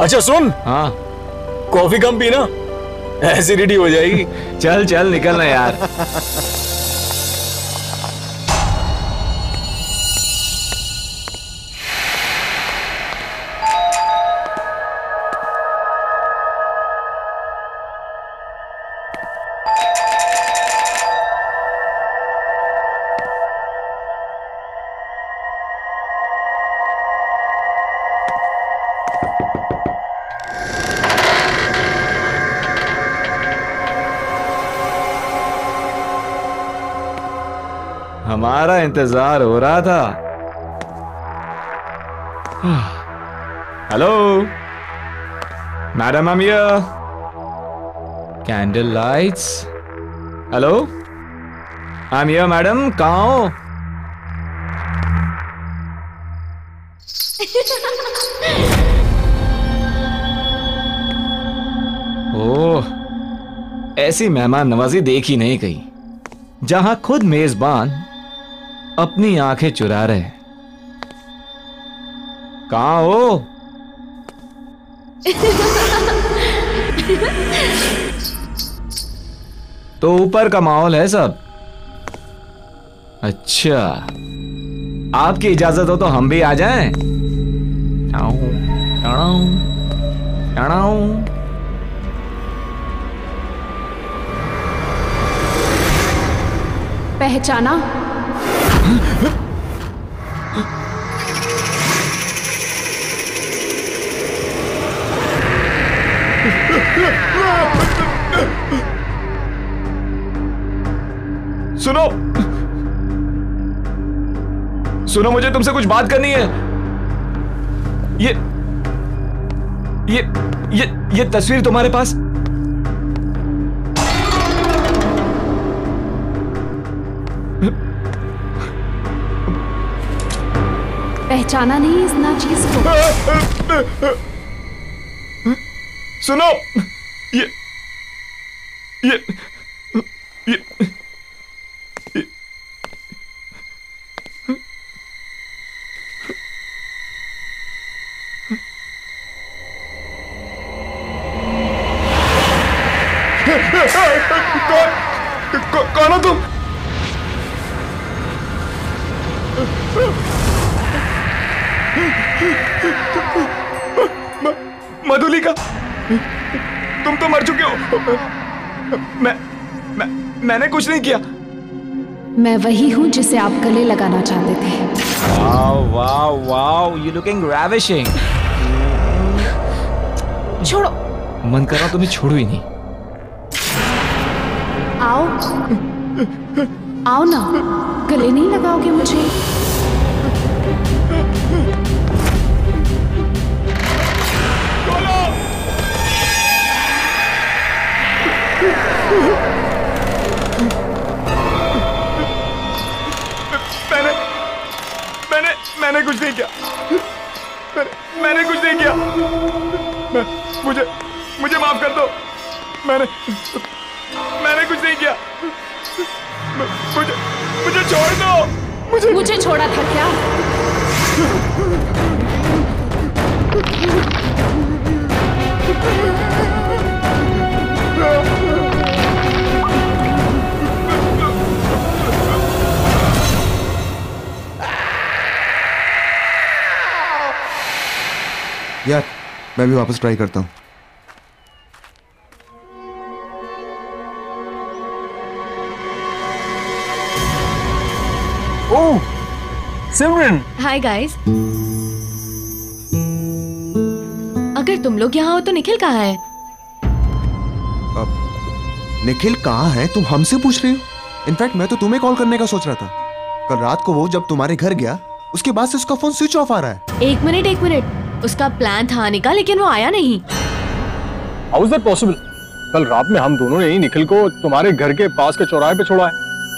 अच्छा सुन, हाँ कॉफी कम पीना, एसिडिटी हो जाएगी। चल चल निकलना यार। हमारा इंतजार हो रहा था। Hello madam, I am here. Candle lights. Hello I am here madam, कहाँ हो? ओह, ऐसी मेहमान नवाजी देखी नहीं कहीं, जहां खुद मेजबान अपनी आंखें चुरा रहे। कहां हो? तो ऊपर का माहौल है सब। अच्छा, आपकी इजाजत हो तो हम भी आ जाएं? पहचाना? सुनो सुनो, मुझे तुमसे कुछ बात करनी है। ये तस्वीर तुम्हारे पास? पहचाना नहीं इस नाचीज को? सुनो, ये कौन हो तुम? मधुलिका, तुम तो मर चुके हो। मैंने कुछ नहीं किया। मैं वही हूं जिसे आप गले लगाना चाहते थे। Wow wow wow, you looking ravishing. छोड़ो। मन कर रहा तुम्हें छोड़ू ही नहीं। आओ आओ ना, गले नहीं लगाओगे मुझे? मैंने कुछ नहीं किया। मैंने कुछ नहीं किया। मुझे माफ कर दो। मैंने कुछ नहीं किया। मुझे छोड़ दो। मुझे छोड़ा था क्या? यार, मैं भी वापस ट्राई करता हूँ। ओह, सिमरन। Hi guys. अगर तुम लोग यहाँ हो तो निखिल कहाँ है? निखिल कहाँ है तुम हमसे पूछ रही हो? इनफैक्ट मैं तो तुम्हें कॉल करने का सोच रहा था। कल रात को वो जब तुम्हारे घर गया, उसके बाद से उसका फोन स्विच ऑफ आ रहा है। एक मिनट, उसका प्लान था आने का, लेकिन वो आया नहीं। How is that possible? कल रात में हम दोनों ने ही निखिल को तुम्हारे घर के पास के चौराहे पे छोड़ा है।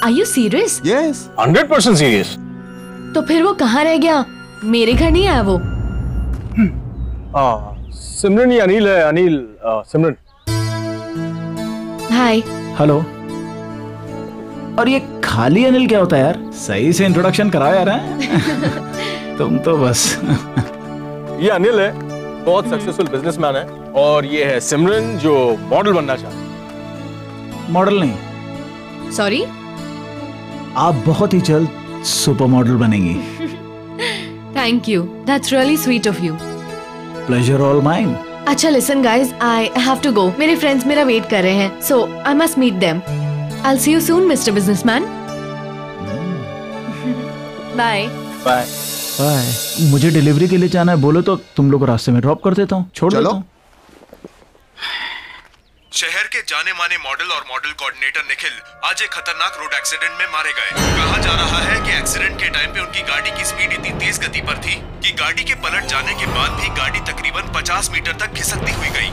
Are you serious? Yes, 100% serious. तो फिर वो कहाँ रह गया? मेरे घर नहीं आया वो? सिमरन, ये अनिल है। अनिल, सिमरन। हाय। हेलो। और ये खाली अनिल क्या होता है यार? सही से इंट्रोडक्शन कराओ यार। तुम तो बस। ये अनिल है, बहुत सक्सेसफुल बिजनेसमैन है, और ये है सिमरन जो मॉडल बनना चाहती है। मॉडल नहीं, सॉरी। आप बहुत ही जल्द सुपर मॉडल बनेंगी। Thank you, that's really sweet of you. Pleasure all mine. अच्छा listen guys, I have to go. मेरे फ्रेंड्स मेरा वेट कर रहे हैं, so I must meet them. I will see you soon mister businessman. Bye. Bye. Bye. मुझे delivery के लिए जाना है, बोलो तो तुम लोग को रास्ते में ड्रॉप कर देता हूँ, छोड़ देता हूँ। शहर के जाने माने मॉडल और मॉडल कोऑर्डिनेटर निखिल आज एक खतरनाक रोड एक्सीडेंट में मारे गए। कहा जा रहा है कि एक्सीडेंट के टाइम पे उनकी गाड़ी की स्पीड इतनी तेज गति पर थी कि गाड़ी के पलट जाने के बाद भी गाड़ी तकरीबन 50 मीटर तक खिसकती हुई गई।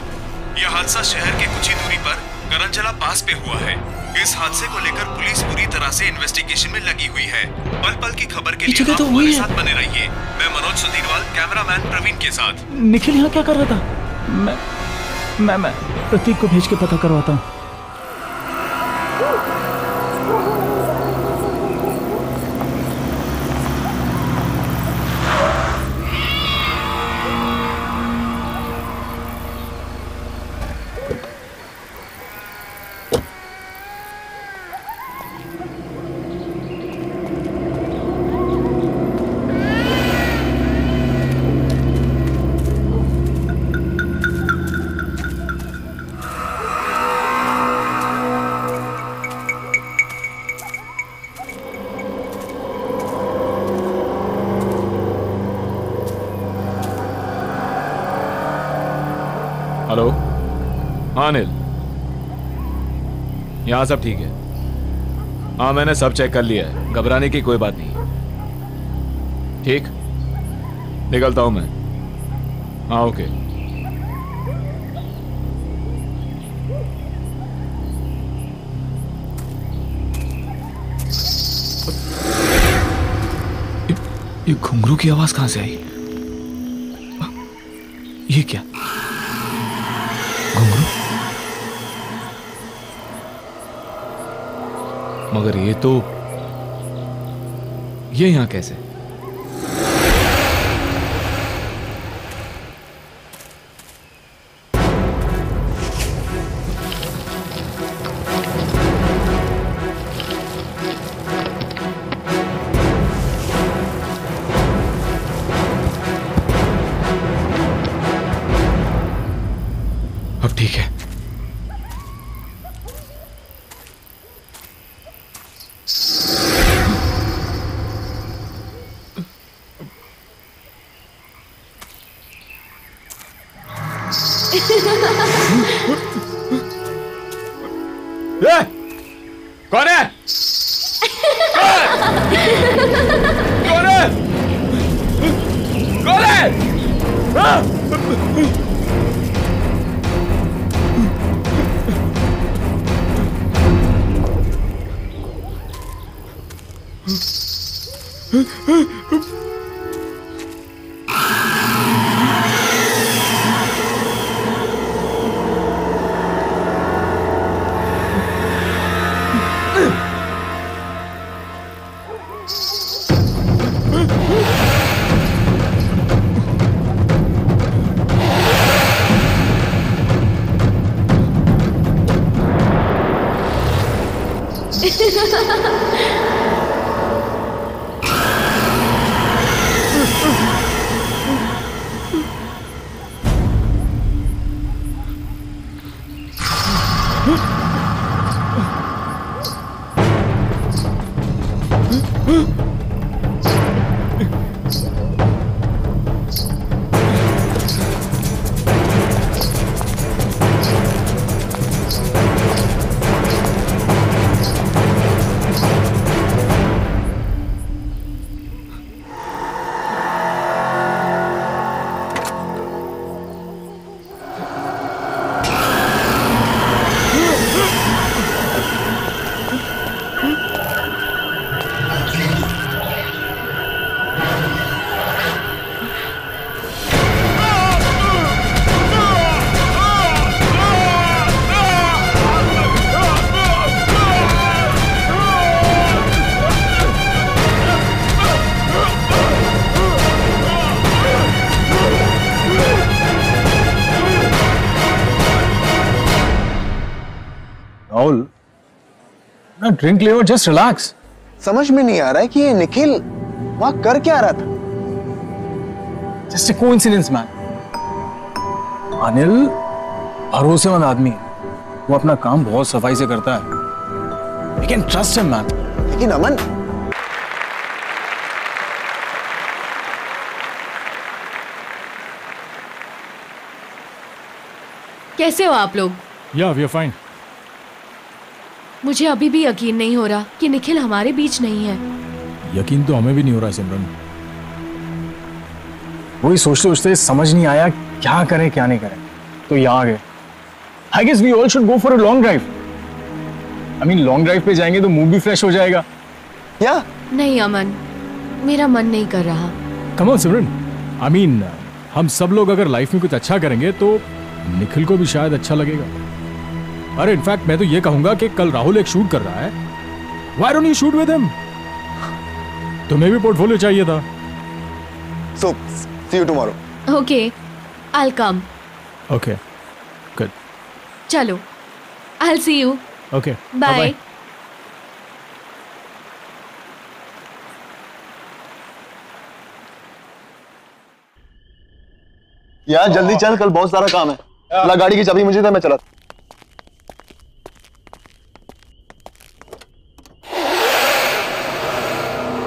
यह हादसा शहर के कुछ ही दूरी पर करंजला पास पे हुआ है। इस हादसे को लेकर पुलिस पूरी तरह से इन्वेस्टिगेशन में लगी हुई है। पल पल की खबर के लिए आप हमारे साथ बने रहिए। मैं मनोज सुधीरवाल, कैमरामैन प्रवीण के साथ। निखिल यहाँ क्या कर रहा था? मैं प्रतीक को भेज के पता करवाता हूँ। हेलो। हाँ अनिल, यहाँ सब ठीक है। हाँ मैंने सब चेक कर लिया है, घबराने की कोई बात नहीं। ठीक, निकलता हूं मैं। हाँ ओके। ये घुंघरू की आवाज कहां से आई? ये क्या घुंघरू? मगर ये यहां कैसे? अब ठीक है। कौन है? कौन है? कौन है? राहुल, ना ड्रिंक ले और जस्ट रिलैक्स। समझ में नहीं आ रहा है कि ये निखिल वहां कर क्या रहा था। Just a coincidence man. Anil भरोसेमंद आदमी है, वो अपना काम बहुत सफाई से करता है। We can trust him man. लेकिन अमन, कैसे हो आप लोग? या वी आर फाइन। मुझे अभी भी यकीन नहीं हो रहा कि निखिल हमारे बीच नहीं है। यकीन तो हमें भी नहीं हो रहा है सिमरन। वही सोचते सोचते समझ नहीं आया क्या करें क्या नहीं करें, तो यहाँ आ गए। I guess we all should go for a long drive. I mean long drive पे जाएंगे तो मूड भी फ्रेश हो जाएगा। या नहीं अमन, मेरा मन नहीं कर रहा। Come on Simran, I mean हम सब लोग अगर लाइफ में कुछ अच्छा करेंगे तो निखिल को भी शायद अच्छा लगेगा। अरे इनफैक्ट मैं तो ये कहूंगा कि कल राहुल एक शूट कर रहा है, why don't you shoot with him? तुम्हें भी पोर्टफोलियो चाहिए था। So see you tomorrow. Okay, I will come. Okay good, चलो, I will see you. Okay bye. यार जल्दी चल, कल बहुत सारा काम है। ला गाड़ी की चाबी मुझे दे, मैं चला।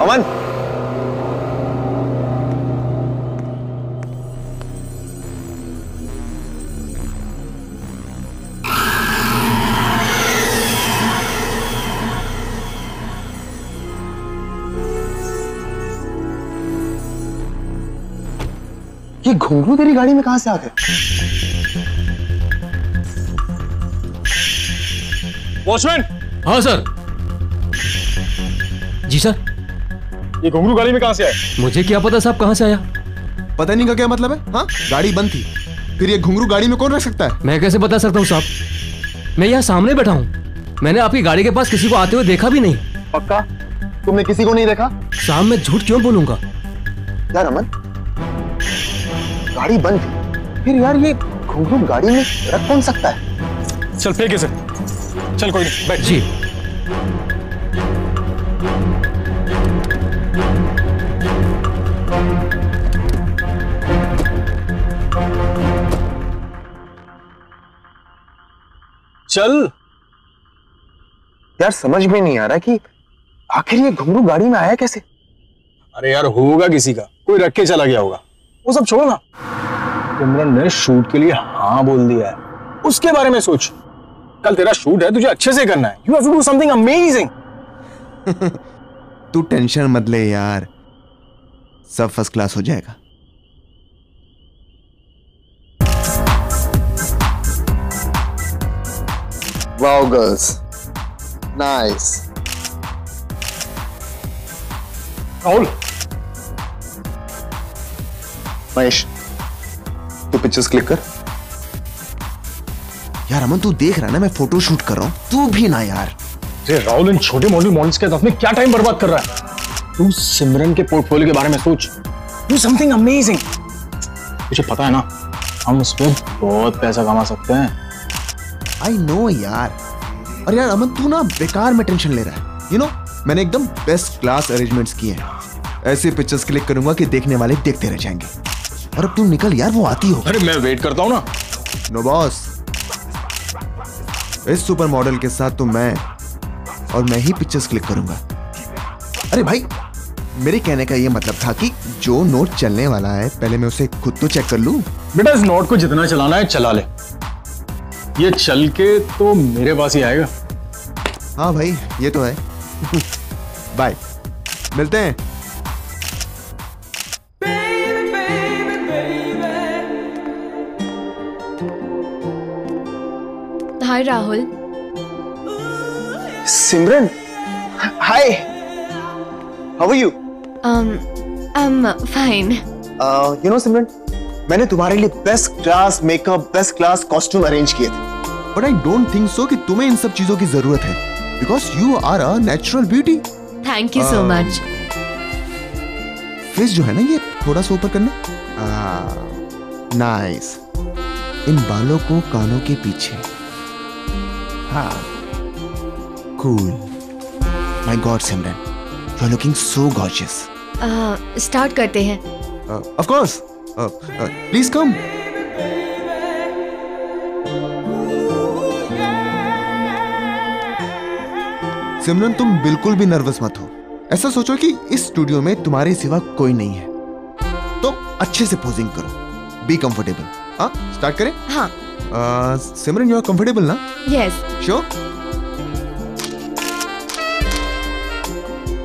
अमन, ये घुंघरू तेरी गाड़ी में कहां से आ गए? वॉचमैन। हाँ सर। जी सर। ये घुंघरू गाड़ी में कहां से आए? मुझे क्या पता साहब कहाँ से आया। पता नहीं का क्या मतलब है? हाँ, गाड़ी बंद थी, फिर ये घुंघरू गाड़ी में कौन रख सकता है? मैं कैसे बता सकता हूँ साहब, मैं यहाँ सामने बैठा हूँ। मैंने आपकी गाड़ी के पास किसी को आते हुए देखा भी नहीं। पक्का तुमने किसी को नहीं देखा? साहब मैं झूठ क्यों बोलूंगा? यार अमन, गाड़ी बंद थी, फिर यार ये घुंघरू गाड़ी में रख कौन सकता है? चल फेंके से, चल कोई नहीं, बैठ। जी। चल। यार समझ में नहीं आ रहा कि आखिर ये घुंघरू गाड़ी में आया कैसे? अरे यार होगा किसी का, कोई रख के चला गया होगा। वो सब छोड़ो ना, सिमरन ने शूट के लिए हाँ बोल दिया है, उसके बारे में सोच। कल तेरा शूट है, तुझे अच्छे से करना है। You have to do something amazing. तू टेंशन मत ले यार, सब फर्स्ट क्लास हो जाएगा। Wow girls, nice. Rahul, Mahesh तू पिक्चर्स क्लिक कर। यार अमन तू देख रहा है ना, मैं फोटो शूट कर रहा हूं, तू भी ना यार। अरे राहुल, इन छोटे मॉडल्स के साथ में क्या टाइम बर्बाद कर रहा है? तू सिमरन के पोर्टफोलियो के बारे में सोच। Do something amazing. तुझे पता है ना, हम उस पर बहुत पैसा कमा सकते हैं। आई नो यार। और यार अमन तू ना बेकार में टेंशन ले रहा है। यू नो, मैंने एकदम बेस्ट क्लास अरेंजमेंट्स किए हैं। ऐसे पिक्चर्स क्लिक करूंगा कि देखने वाले देखते रह जाएंगे। और अब तू निकल यार, वो आती हो। अरे मैं वेट करता हूं ना। नो बॉस, इस सुपर मॉडल के साथ तो मैं ही पिक्चर्स क्लिक करूंगा। अरे भाई, मेरे कहने का ये मतलब था कि जो नोट चलने वाला है पहले मैं उसे खुद तो चेक कर लूं। बेटा इस नोट को जितना चलाना है चला ले, ये चल के तो मेरे पास ही आएगा। हाँ भाई ये तो है। बाय, मिलते हैं। Hi Rahul. Simran, hi, how are you? I am fine. You know Simran, मैंने तुम्हारे लिए best class makeup, best class costume arrange किए थे। But I don't think so कि तुम्हें इन सब चीजों की जरूरत है, because you are a natural beauty. Thank you so much. Face जो है ना, ये थोड़ा सा ऊपर करना। नाइस। इन बालों को कानों के पीछे। हाँ, cool. My God, Simran, you're looking so gorgeous. Start करते हैं. Of course. Please come. सिमरन, तुम बिल्कुल भी नर्वस मत हो. ऐसा सोचो कि इस स्टूडियो में तुम्हारे सिवा कोई नहीं है. तो अच्छे से पोजिंग करो. Be comfortable. हाँ, स्टार्ट करें? हाँ. सिमरन, यू आर कंफर्टेबल ना? Yes. Sure?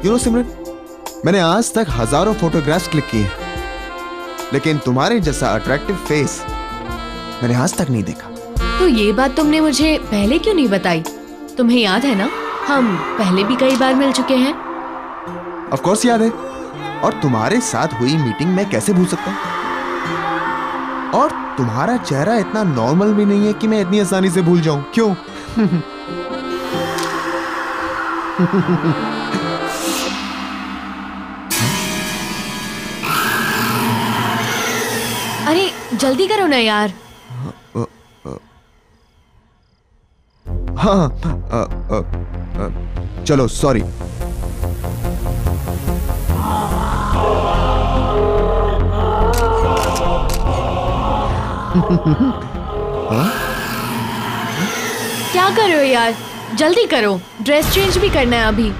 You know Simran, मैंने आज तक हजारों फोटोग्राफ्स क्लिक किए, लेकिन तुम्हारे जैसा अट्रैक्टिव फेस मैंने आज तक नहीं देखा. तो ये बात तुमने मुझे पहले क्यों नहीं बताई? तुम्हें याद है ना, हम पहले भी कई बार मिल चुके हैं. ऑफ कोर्स याद है. और तुम्हारे साथ हुई मीटिंग मैं कैसे भूल सकता हूं? और तुम्हारा चेहरा इतना नॉर्मल भी नहीं है कि मैं इतनी आसानी से भूल जाऊं. क्यों? अरे जल्दी करो ना यार. हाँ, चलो, सॉरी. क्या कर रहे हो यार? जल्दी करो, ड्रेस चेंज भी करना है अभी.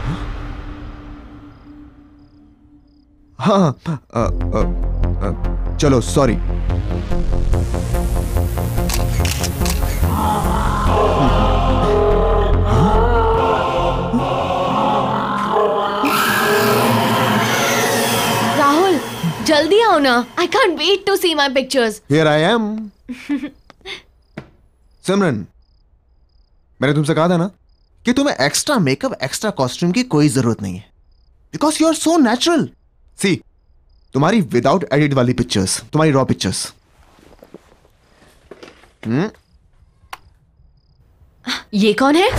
हाँ, चलो, सॉरी. राहुल, जल्दी आओ ना. I can't wait to see my pictures. Here I am. Simran, मैंने तुमसे कहा था ना कि तुम्हें एक्स्ट्रा मेकअप, एक्स्ट्रा कॉस्ट्यूम की कोई जरूरत नहीं है. Because you are so natural. See, तुम्हारी विदाउट एडिट वाली पिक्चर्स, तुम्हारी रॉ पिक्चर्स. ये कौन है?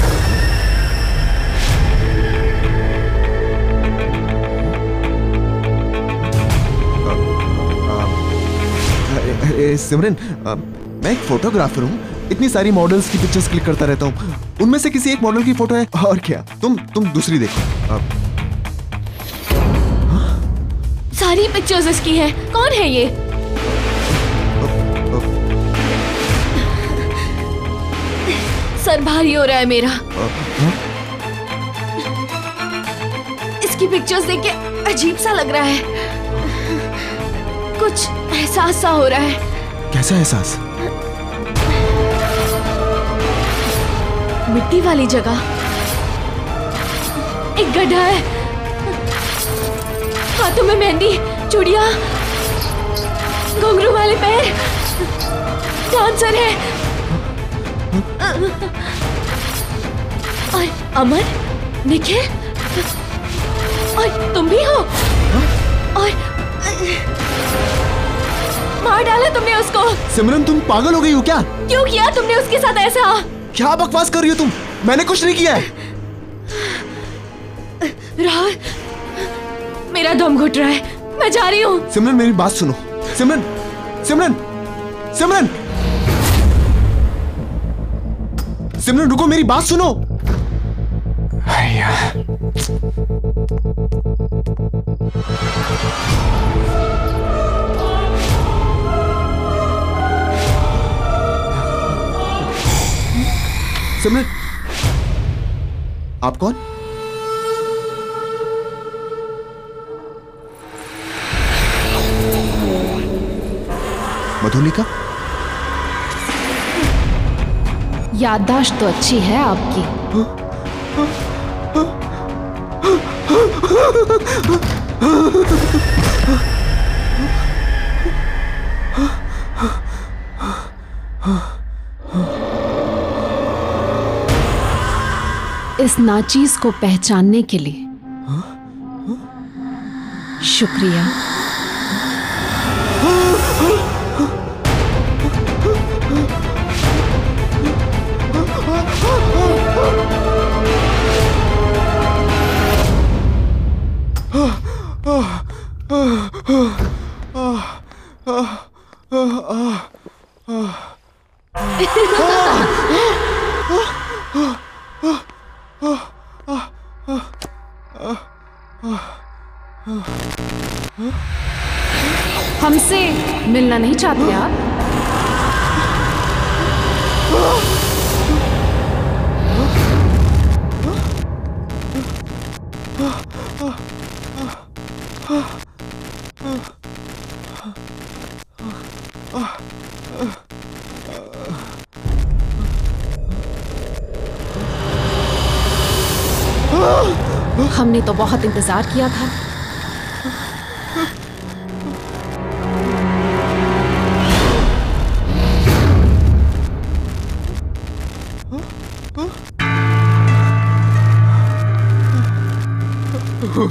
सिमरन, मैं एक फोटोग्राफर हूँ. इतनी सारी मॉडल्स की पिक्चर्स क्लिक करता रहता हूँ. उनमें से किसी एक मॉडल की फोटो है. और क्या, तुम दूसरी देखो. सारी पिक्चर्स इसकी हैं. कौन है ये? सर भारी हो रहा है मेरा. इसकी पिक्चर्स देख के अजीब सा लग रहा है. कुछ एहसास सा हो रहा है. कैसा एहसास? मिट्टी वाली जगह, एक गड्ढा है, हाथों में मेहंदी, चूड़ियां, घुंघरू वाले पैर, डांसर है. और अमन, निखिल, और तुम भी हो. और मार डाला तुमने उसको. सिमरन, तुम पागल हो गई हो क्या? क्यों किया तुमने उसके साथ ऐसा? क्या बकवास कर रही हो तुम? मैंने कुछ नहीं किया है. राहुल, मेरा दम घुट रहा है. मैं जा रही हूँ. सिमरन, मेरी बात सुनो. सिमरन, सिमरन, सिमरन, सिमरन, रुको, मेरी बात सुनो. सिमरन, आप कौन? मधुलिका? याददाश्त तो अच्छी है आपकी. इस नाचीज को पहचानने के लिए शुक्रिया. मिलना नहीं चाहते आप? हमने तो बहुत इंतजार किया था।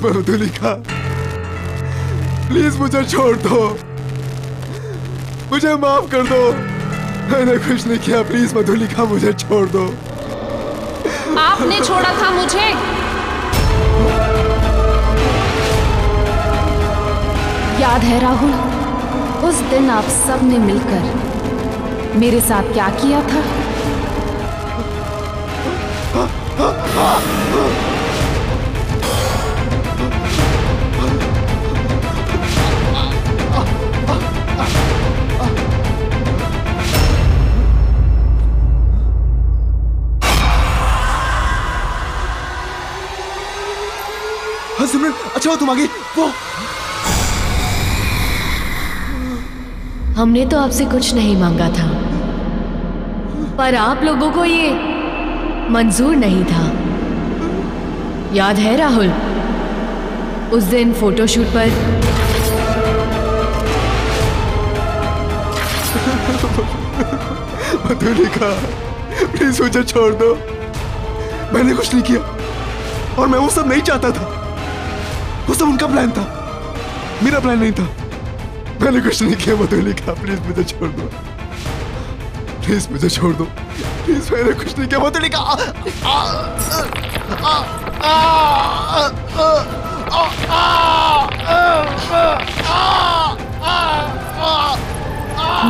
मधुलिका, प्लीज मुझे छोड़ दो, मुझे माफ कर दो। मैंने कुछ नहीं किया, प्लीज मधुलिका मुझे छोड़ दो। आपने छोड़ा था मुझे। याद है राहुल, उस दिन आप सब ने मिलकर मेरे साथ क्या किया था? हाँ सिमरन, अच्छा हो तुम आ गई। वो हमने तो आपसे कुछ नहीं मांगा था, पर आप लोगों को ये मंजूर नहीं था। याद है राहुल, उस दिन फोटोशूट पर मधुलिका, प्लीज मुझे छोड़ दो। मैंने कुछ नहीं किया और मैं वो सब नहीं चाहता था। वो सब उनका प्लान था, मेरा प्लान नहीं था। मैंने कुछ नहीं किया मधुलिका, प्लीज मुझे छोड़ दो। प्लीज मुझे छोड़ दो, प्लीज। मैंने कुछ नहीं किया मधुलिका।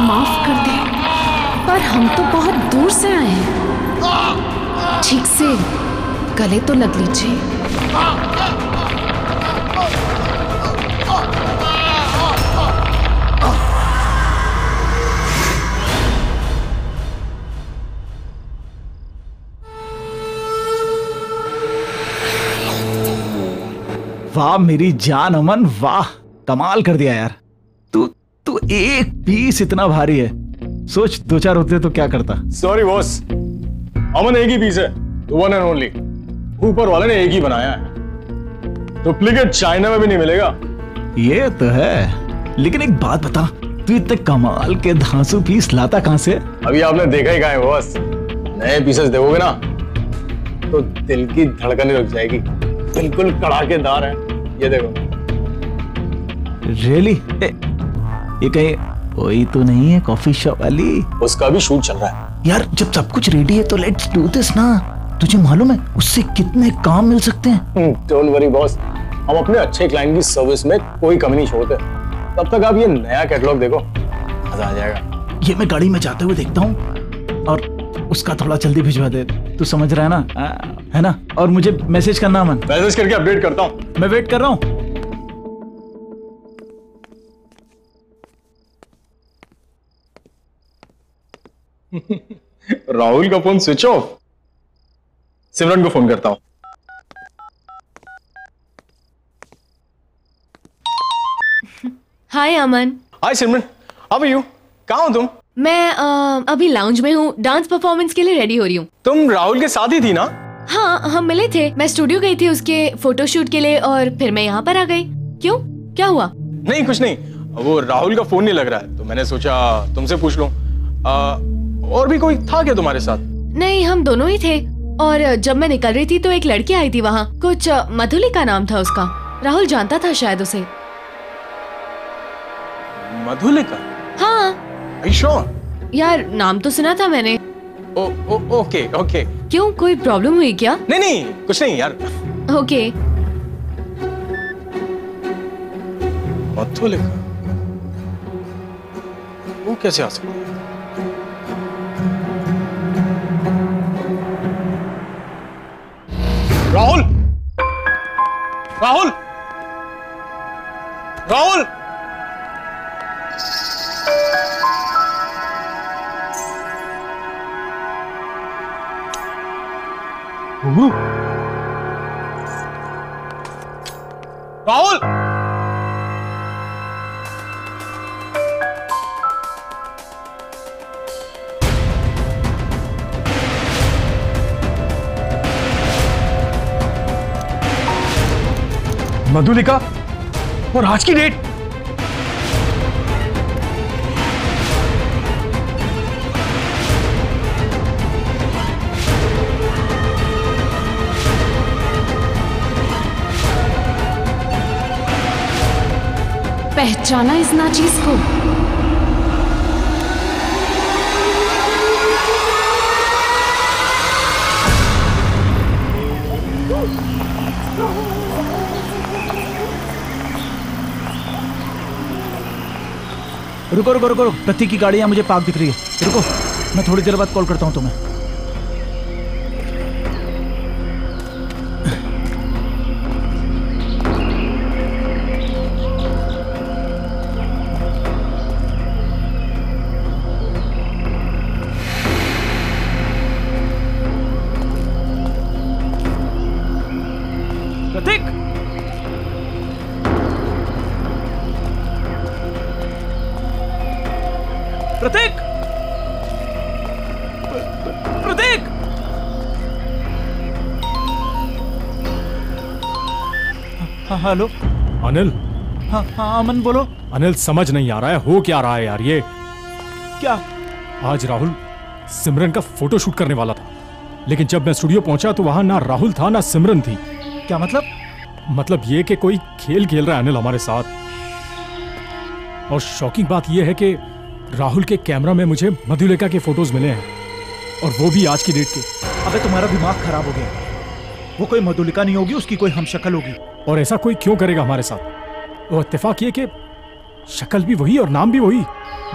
माफ कर दे, पर हम तो बहुत दूर से आए हैं। ठीक से गले तो लग लीजिए। वाह मेरी जान अमन, वाह कमाल कर दिया यार। तू एक पीस इतना भारी है, सोच 2-4 होते तो क्या करता। सॉरी बॉस, अमन एक ही पीस है, वन एंड ओनली। ऊपर वाले ने एक ही बनाया है, डुप्लीकेट चाइना में भी नहीं मिलेगा। ये तो है, लेकिन एक बात बता, तू इतने कमाल के धांसू पीस लाता कहां से? अभी आपने देखा ही कहां है बॉस। नए पीसेस देखोगे ना तो दिल की धड़कनें रुक जाएगी। बिल्कुल कड़ाकेदार है, ये देखो। रियली? ये कहीं वही तो नहीं है कॉफी शॉप वाली? उसका भी शूट चल रहा है यार। जब सब कुछ रेडी है तो लेट्स डू दिस ना। तुझे मालूम है उससे कितने काम मिल सकते हैं? डोंट वरी बॉस, हम अपने अच्छे क्लाइंट की सर्विस में कोई कमी नहीं छोड़ते। तब तक आप ये नया कैटलॉग देखो, मजा आ जाएगा। ये मैं गाड़ी में जाते हुए देखता हूँ, और उसका थोड़ा जल्दी भिजवा दे। तू समझ रहा है ना? है ना? और मुझे मैसेज करना मन। मैसेज करके अपडेट करता हूँ। मैं वेट कर रहा हूँ। राहुल का फोन स्विच ऑफ। सिमरन को फोन करता हूँ। हाय अमन। हाय सिमरन, हाउ आर यू? कहाँ हो तुम? मैं अभी लाउंज में हूँ, डांस परफॉर्मेंस के लिए रेडी हो रही हूँ। तुम राहुल के साथ ही थी ना? हाँ, हम मिले थे। मैं स्टूडियो गई थी उसके फोटोशूट के लिए, और फिर मैं यहाँ पर आ गई। क्यों, क्या हुआ? नहीं कुछ नहीं, वो राहुल का फोन नहीं लग रहा है तो मैंने सोचा तुमसे पूछ लूं। और भी कोई था क्या तुम्हारे साथ? नहीं, हम दोनों ही थे। और जब मैं निकल रही थी तो एक लड़की आई थी वहाँ, कुछ मधुलिका नाम था उसका। राहुल जानता था शायद उसे। मधुलिका? हाँ। Are you sure? यार नाम तो सुना था मैंने। Okay okay. क्यों, कोई प्रॉब्लम हुई क्या? नहीं नहीं कुछ नहीं यार। ओके। मधुलिका वो कैसे आ सकती है? राहुल, राहुल, राहुल। राहुल, मधुलिका और आज की डेट। पहचाना इस नाचीज को? रुको रुको रुको, प्रतीक की गाड़ी यहाँ मुझे पार्क दिख रही है। रुको, मैं थोड़ी देर बाद कॉल करता हूँ तुम्हें। प्रतीक, प्रतीक, प्रतीक। हाँ हेलो। अनिल। हाँ हाँ अमन बोलो। अनिल समझ नहीं आ रहा है हो क्या रहा है यार ये। क्या? आज राहुल सिमरन का फोटो शूट करने वाला था, लेकिन जब मैं स्टूडियो पहुंचा तो वहां ना राहुल था ना सिमरन थी। क्या मतलब? मतलब ये कि कोई खेल खेल रहा है अनिल हमारे साथ। और शॉकिंग बात यह है कि राहुल के कैमरा में मुझे मधुलिका के फोटोज मिले हैं, और वो भी आज की डेट के। अबे तुम्हारा दिमाग खराब हो गया। वो कोई मधुलिका नहीं होगी, उसकी कोई हमशक्ल होगी। और ऐसा कोई क्यों करेगा हमारे साथ? वो इत्तेफाक ये कि शक्ल भी वही और नाम भी वही।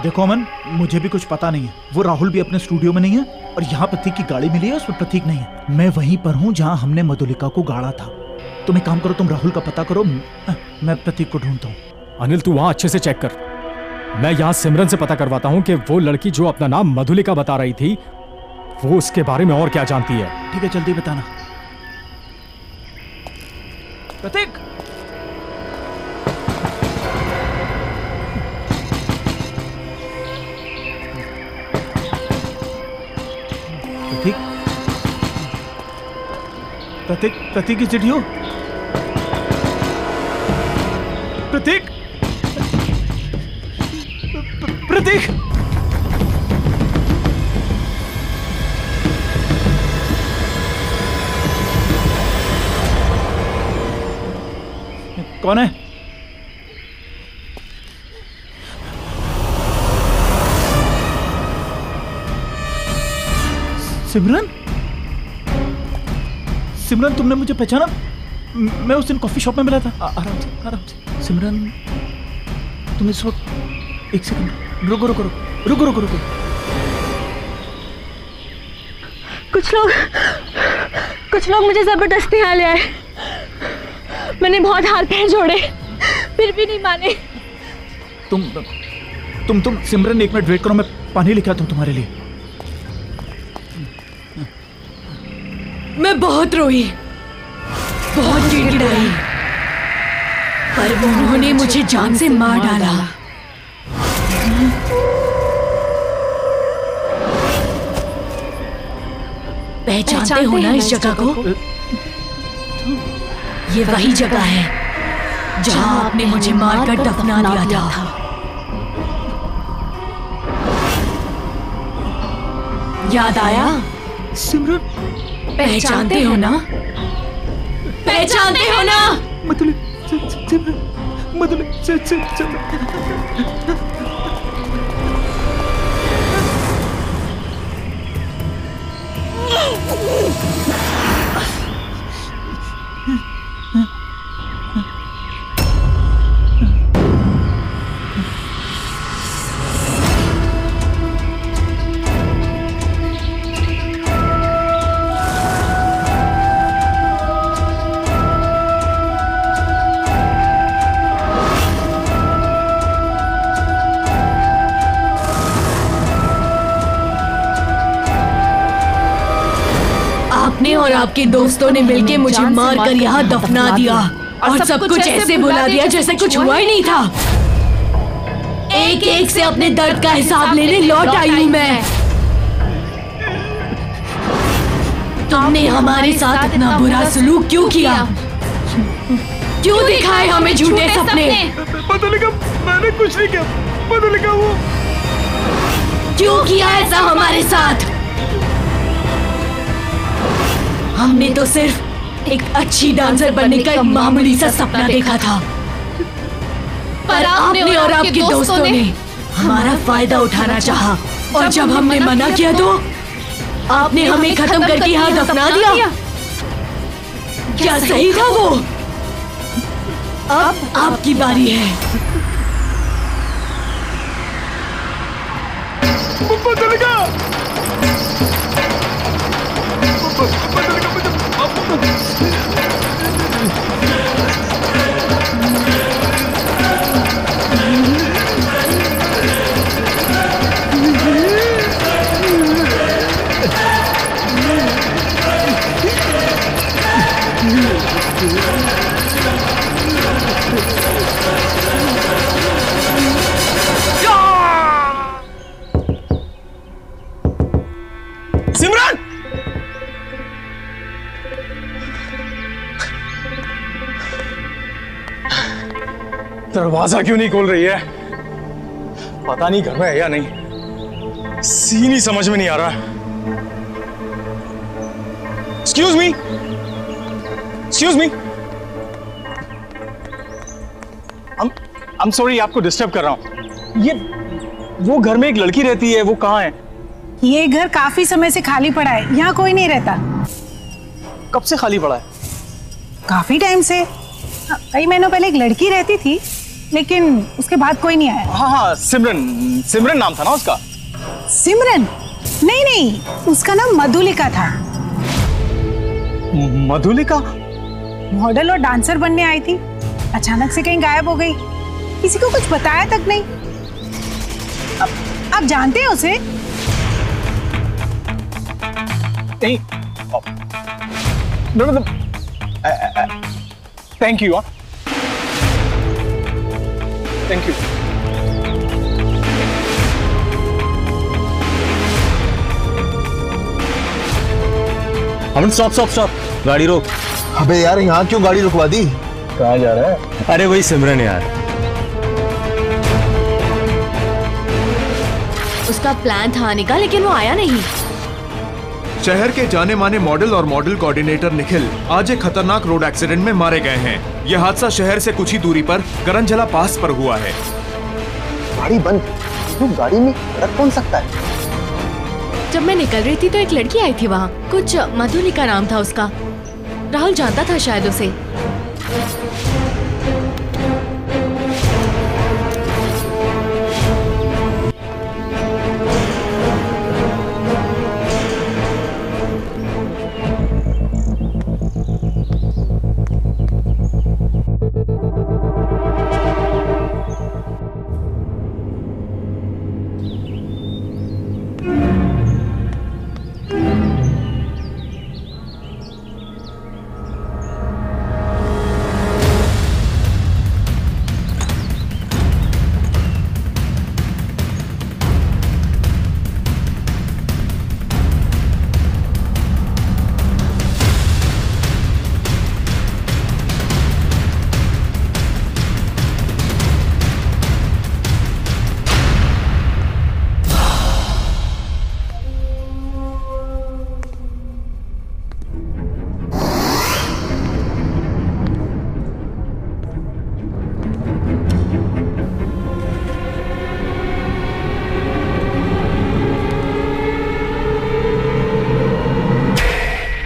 देखो अमन, मुझे भी कुछ पता नहीं है। वो राहुल भी अपने स्टूडियो में नहीं है, और यहाँ प्रतीक की गाड़ी मिली है, उसमें प्रतीक नहीं है। मैं वहीं पर हूँ जहाँ हमने मधुलिका को गाड़ा था। तुम एक काम करो, तुम राहुल का पता करो, मैं प्रतीक को ढूंढता हूँ। अनिल तू वहां अच्छे से चेक कर, मैं यहाँ सिमरन से पता करवाता हूँ कि वो लड़की जो अपना नाम मधुलिका बता रही थी, वो उसके बारे में और क्या जानती है। ठीक है, जल्दी बताना। प्रतीक, प्रतीक, प्रतीक, प्रतीक की चिट्ठी हो? प्रतीक, प्रतीक, कौन है? सिमरन? सिमरन, तुमने मुझे पहचाना? मैं उस दिन कॉफी शॉप में मिला था। आराम से, आराम से। सिमरन, तुम इस वक्त, एक सेकंड, रुको रुको रुको रुको रुको रुको। कुछ लोग मुझे जबरदस्ती यहाँ ले आए। मैंने बहुत हाथ पैर जोड़े, फिर भी नहीं माने। तुम सिमरन, एक मिनट वेट करो, मैं पानी लेके आता हूँ तुम्हारे लिए। मैं बहुत रोई, बहुत गिड़गिड़ाई, पर उन्होंने मुझे जान से मार डाला। पहचानते हो ना इस जगह को? ये वही जगह है जहां आपने मुझे मारकर दफना दिया था। याद आया? सिमरन, पहचानते हो ना? पहचानते हो ना? आपने और आपके दोस्तों ने मिलके मुझे मारकर यहाँ दफना दिया और सब कुछ ऐसे बुला दिया जैसे कुछ हुआ ही नहीं था। एक एक से अपने दर्द का हिसाब लेने लौट आई हूँ मैं। तुमने हमारे साथ इतना बुरा सलूक क्यों किया? क्यों दिखाए हमें झूठे सपने? मधुलिका, मैंने कुछ नहीं किया। मधुलिका, वो क्यों किया ऐसा हमारे साथ? हमने तो सिर्फ एक अच्छी डांसर बनने का एक मामूली सा सपना देखा था, पर आपने और आपके दोस्तों ने हमारा फायदा उठाना चाहा, और जब हमने मना किया तो आपने हमें खत्म करके यहाँ दफना दिया। क्या सही था वो? अब आपकी बारी है। मधुलिका, सिमरन! दरवाजा क्यों नहीं खोल रही है? पता नहीं घर में है या नहीं। सीन ही समझ में नहीं आ रहा। Excuse me, excuse me. I'm sorry आपको डिस्टर्ब कर रहा हूं। ये वो घर में एक लड़की रहती है, वो कहाँ है? ये घर काफी समय से खाली पड़ा है, यहाँ कोई नहीं रहता। कब से खाली पड़ा है? काफी टाइम से। कई महीनों पहले एक लड़की रहती थी, लेकिन उसके बाद कोई नहीं आया। हाँ हाँ, सिमरन, सिमरन नाम था ना उसका? सिमरन? नहीं नहीं, उसका नाम मधुलिका था। मधुलिका? मॉडल और डांसर बनने आई थी, अचानक से कहीं गायब हो गई, किसी को कुछ बताया तक नहीं। आप जानते हैं उसे? नहीं, मतलब thank you. Thank you. Aman, stop stop stop, गाड़ी रोक। अबे यार, यहाँ क्यों गाड़ी रुकवा दी? कहाँ जा रहा है? अरे वही सिमरन यार। उसका प्लान था आने का, लेकिन वो आया नहीं। शहर के जाने माने मॉडल और मॉडल कोऑर्डिनेटर निखिल आज एक खतरनाक रोड एक्सीडेंट में मारे गए हैं। यह हादसा शहर से कुछ ही दूरी पर करंजला पास पर हुआ है। गाड़ी बंद, तो गाड़ी में रख कौन सकता है? जब मैं निकल रही थी तो एक लड़की आई थी वहाँ, कुछ मधुलिका नाम था उसका। राहुल जानता था शायद उसे।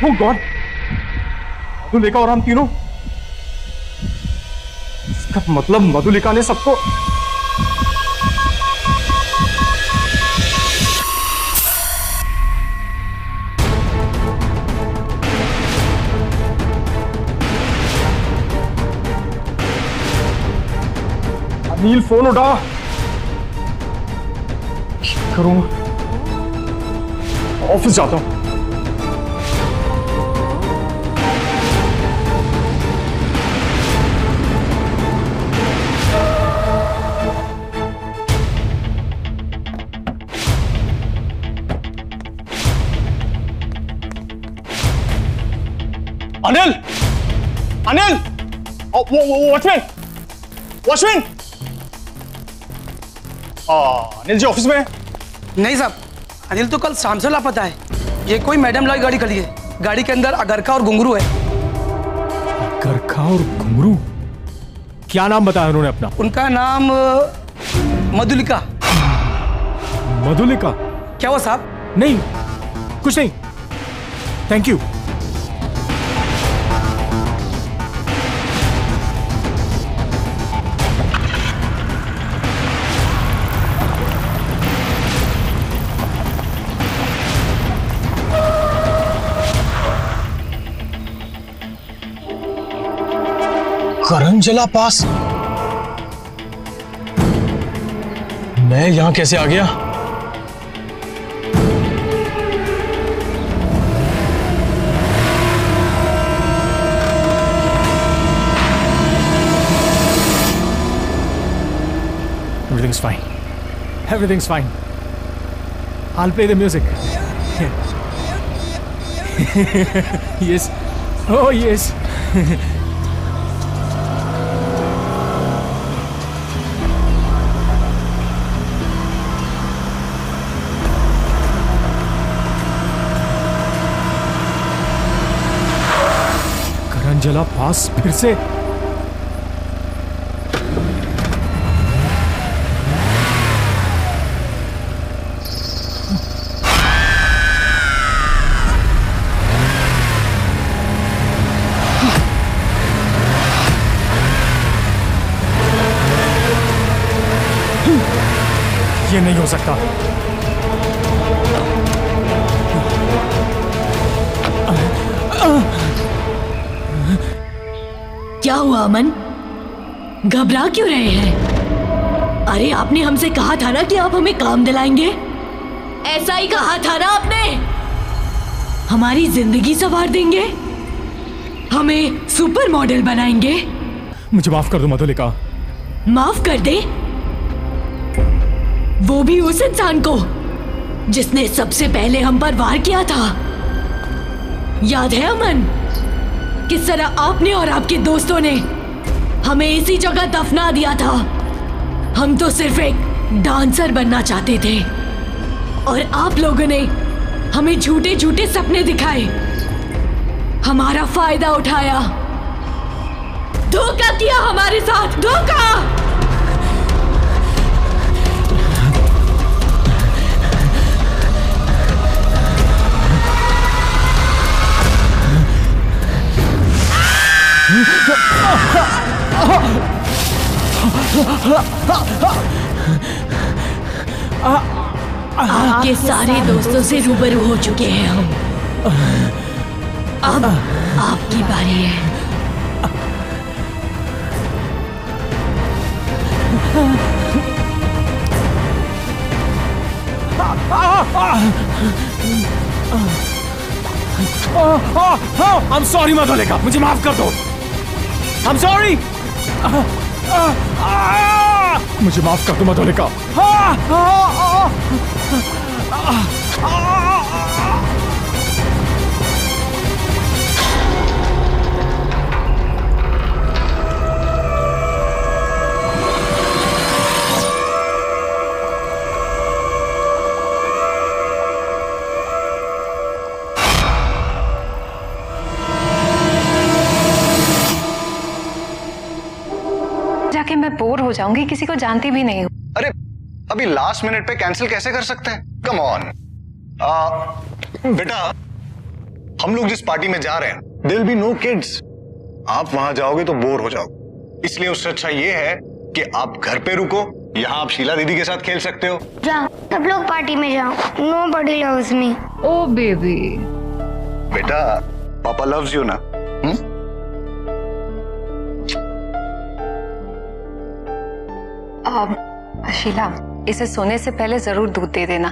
Oh God! मधुलिका और हम तीनों। इसका मतलब मधुलिका ने सबको। अनिल, फोन उठा। करूँ, ऑफिस जाता हूं। Anil, Anil, watchman, watchman. Anil ji office में? नहीं साहब, अनिल तो कल शाम से लापता है। ये कोई मैडम लॉय गाड़ी खड़ी है, गाड़ी के अंदर अगरखा और घुंघरू है। अगरखा और घुंघरू? क्या नाम बताया उन्होंने अपना? उनका नाम मधुलिका। मधुलिका? क्या हुआ साहब? नहीं, कुछ नहीं, थैंक यू। करंजला पास? मैं यहां कैसे आ गया? Everything's fine. Everything's fine. I'll play the music. Yes. Oh, yes. करंजला पास फिर से? ये नहीं हो सकता। क्या हुआ अमन? घबरा क्यों रहे हैं? अरे आपने हमसे कहा था ना कि आप हमें काम दिलाएंगे। ऐसा ही कहा था ना आपने। हमारी जिंदगी संवार देंगे, हमें सुपर मॉडल बनाएंगे। मुझे माफ कर दो मधुलिका। माफ कर दे? वो भी उस इंसान को जिसने सबसे पहले हम पर वार किया था। याद है अमन, किस तरह आपने और आपके दोस्तों ने हमें इसी जगह दफना दिया था। हम तो सिर्फ एक डांसर बनना चाहते थे और आप लोगों ने हमें झूठे झूठे सपने दिखाए, हमारा फायदा उठाया, धोखा किया हमारे साथ, धोखा। आपके सारे दोस्तों से रूबरू हो चुके हैं हम। अब आपकी बारी है। I'm sorry मधुलिका, मुझे माफ कर दो। I'm sorry। मुझे माफ कर दो मधुलिका। जाके मैं बोर हो जाऊंगी, किसी को जानती भी नहीं हूँ। अरे अभी लास्ट मिनट पे कैंसिल कैसे कर सकते हैं? Come on. बेटा, हम लोग जिस पार्टी में जा रहे हैं there will be no kids. आप वहां जाओगे तो बोर हो जाओगे, इसलिए उससे अच्छा ये है कि आप घर पे रुको, यहाँ आप शीला दीदी के साथ खेल सकते हो। जाओ, सब लोग पार्टी में जाओ। Nobody loves me। ओ बेबी। बेटा, पापा लव्स यू ना? शीला, इसे सोने से पहले जरूर दूध दे देना,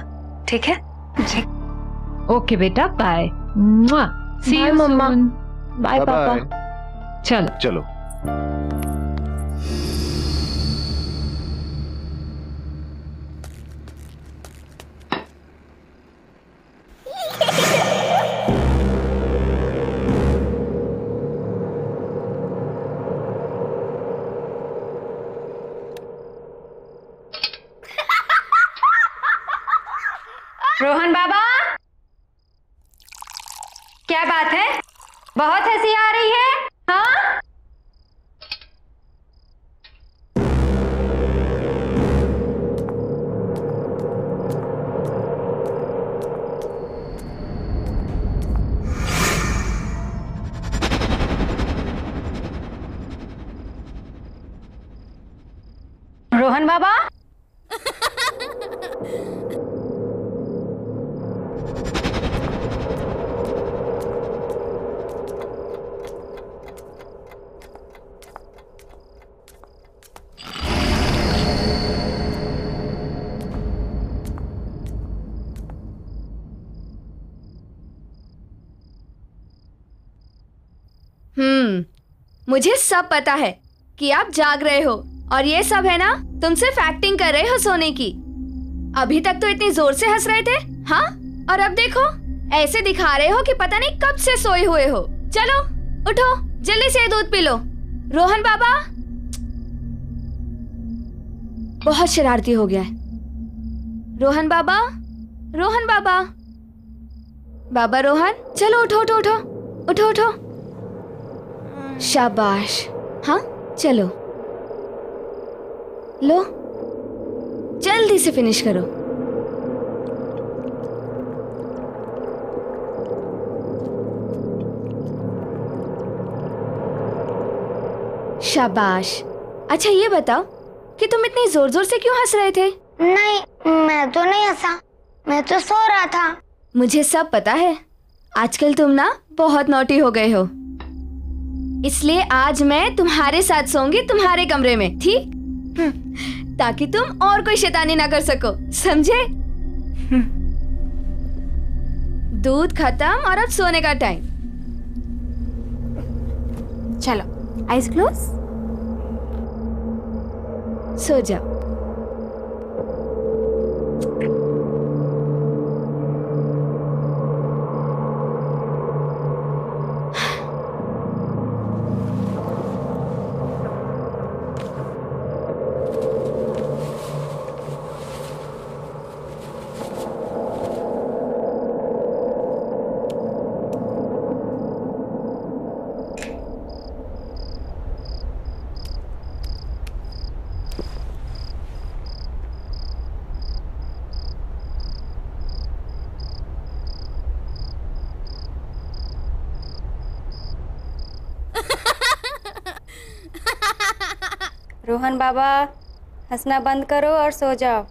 ठीक है? जी। ओके बेटा, bye. See you mama. Bye papa. चलो चलो। क्या बात है? बहुत हंसी आ रही है? हाँ? रोहन बाबा? मुझे सब पता है कि आप जाग रहे हो और ये सब है ना, तुम सिर्फ एक्टिंग कर रहे हो सोने की। अभी तक तो इतनी जोर से हंस रहे थे, हाँ? और अब देखो ऐसे दिखा रहे हो कि पता नहीं कब से सोए हुए हो। चलो उठो, जल्दी से दूध पी लो। रोहन बाबा बहुत शरारती हो गया है। रोहन बाबा, रोहन बाबा, बाबा रोहन, चलो उठो उठो उठो उठो उठो। शाबाश, हाँ चलो लो, जल्दी से फिनिश करो। शाबाश। अच्छा ये बताओ कि तुम इतनी जोर जोर से क्यों हंस रहे थे? नहीं, मैं तो नहीं हंसा, मैं तो सो रहा था। मुझे सब पता है, आजकल तुम ना बहुत नॉटी हो गए हो, इसलिए आज मैं तुम्हारे साथ सोऊंगी तुम्हारे कमरे में, ठीक? ताकि तुम और कोई शैतानी ना कर सको, समझे? दूध खत्म और अब सोने का टाइम। चलो आइज क्लोज, सो जाओ। रोहन बाबा, हंसना बंद करो और सो जाओ।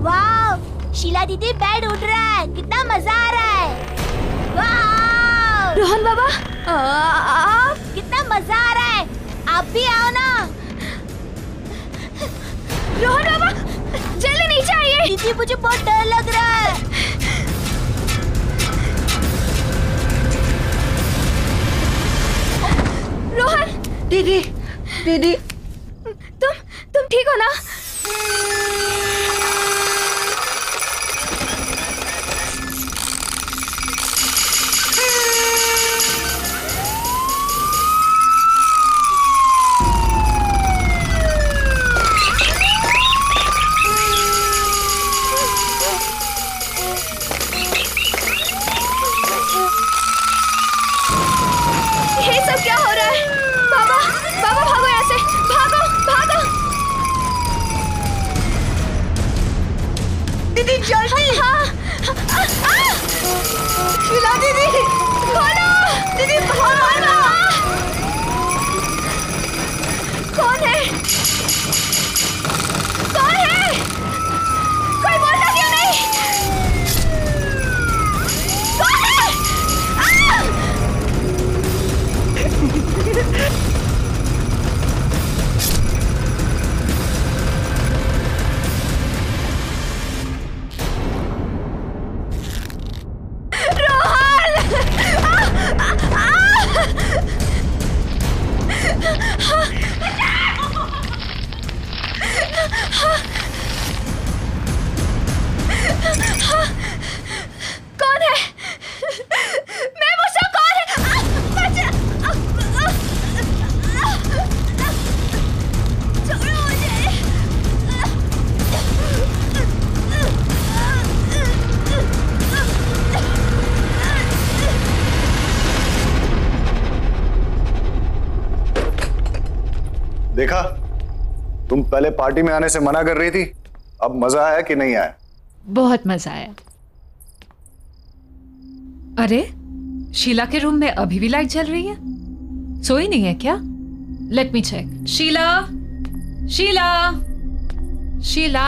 वाह, शीला दीदी बेड उठ रहा है, कितना मजा आ रहा है। वाह रोहन बाबा, कितना मजा आ रहा है, आप भी आओ ना। रोहन बाबा जल्दी नीचे आइए। दीदी मुझे बहुत डर लग रहा है। रोहन, दीदी, दीदी, तुम ठीक हो ना? ये सब क्या हो रहा है? बाबा, बाबा भागो यहाँ से, भागो, भागो। दीदी जल्दी। हाँ, शीला दीदी, खोलो, दीदी खोलो। कौन है? कौन है? कोई बोलता क्यों नहीं? कौन है? रोहन! देखा, तुम पहले पार्टी में आने से मना कर रही थी, अब मजा आया कि नहीं आया? बहुत मजा आया। अरे शीला के रूम में अभी भी लाइट जल रही है, सोई नहीं है क्या? Let me check. Sheela, Sheela, Sheela,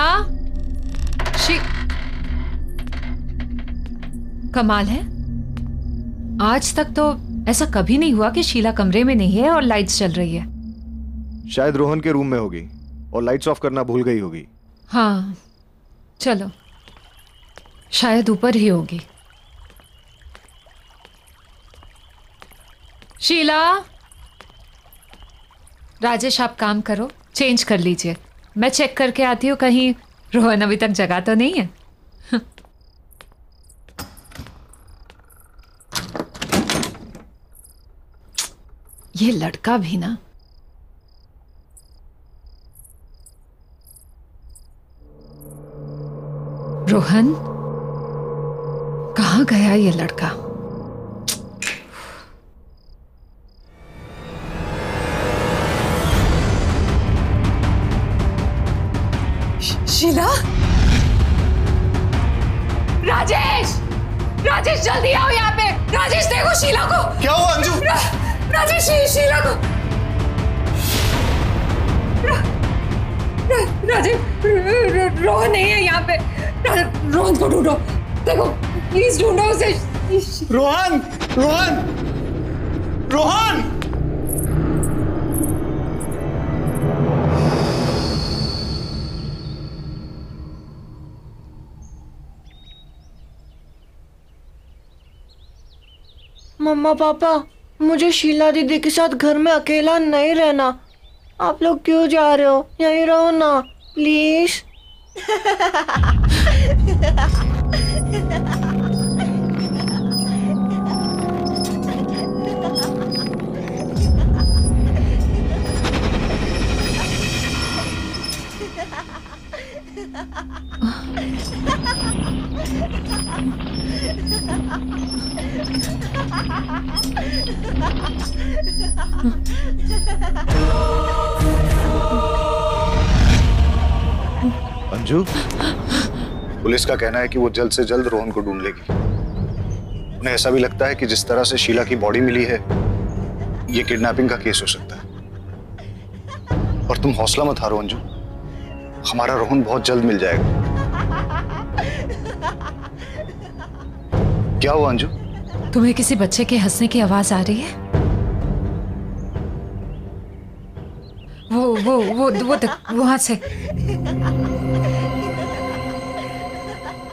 कमाल है, आज तक तो ऐसा कभी नहीं हुआ कि शीला कमरे में नहीं है और लाइट्स चल रही है। शायद रोहन के रूम में होगी और लाइट्स ऑफ करना भूल गई होगी। हाँ चलो, शायद ऊपर ही होगी। शीला, राजेश आप काम करो, चेंज कर लीजिए, मैं चेक करके आती हूँ कहीं रोहन अभी तक जगा तो नहीं है। ये लड़का भी ना। रोहन, कहाँ गया ये लड़का? शीला, राजेश, राजेश जल्दी आओ यहाँ पे। राजेश देखो शीला को। क्या हुआ अंजू? राजेश, शीला को। राजेश, रोहन नहीं है यहाँ पे। रोहन को ढूंढो, देखो प्लीज ढूंढो उसे। रोहन, रोहन, रोहन! मम्मा पापा, मुझे शीला दीदी के साथ घर में अकेला नहीं रहना। आप लोग क्यों जा रहे हो? यहीं रहो ना प्लीज। अंजू, पुलिस का कहना है कि वो जल्द से जल्द रोहन को ढूंढ लेगी। उन्हें ऐसा भी लगता है कि जिस तरह से शीला की बॉडी मिली है, ये किडनैपिंग का केस हो सकता है। और तुम हौसला मत हारो अंजू, हमारा रोहन बहुत जल्द मिल जाएगा। क्या हुआ अंजू? तुम्हें किसी बच्चे के हंसने की आवाज आ रही है? वो वहां से।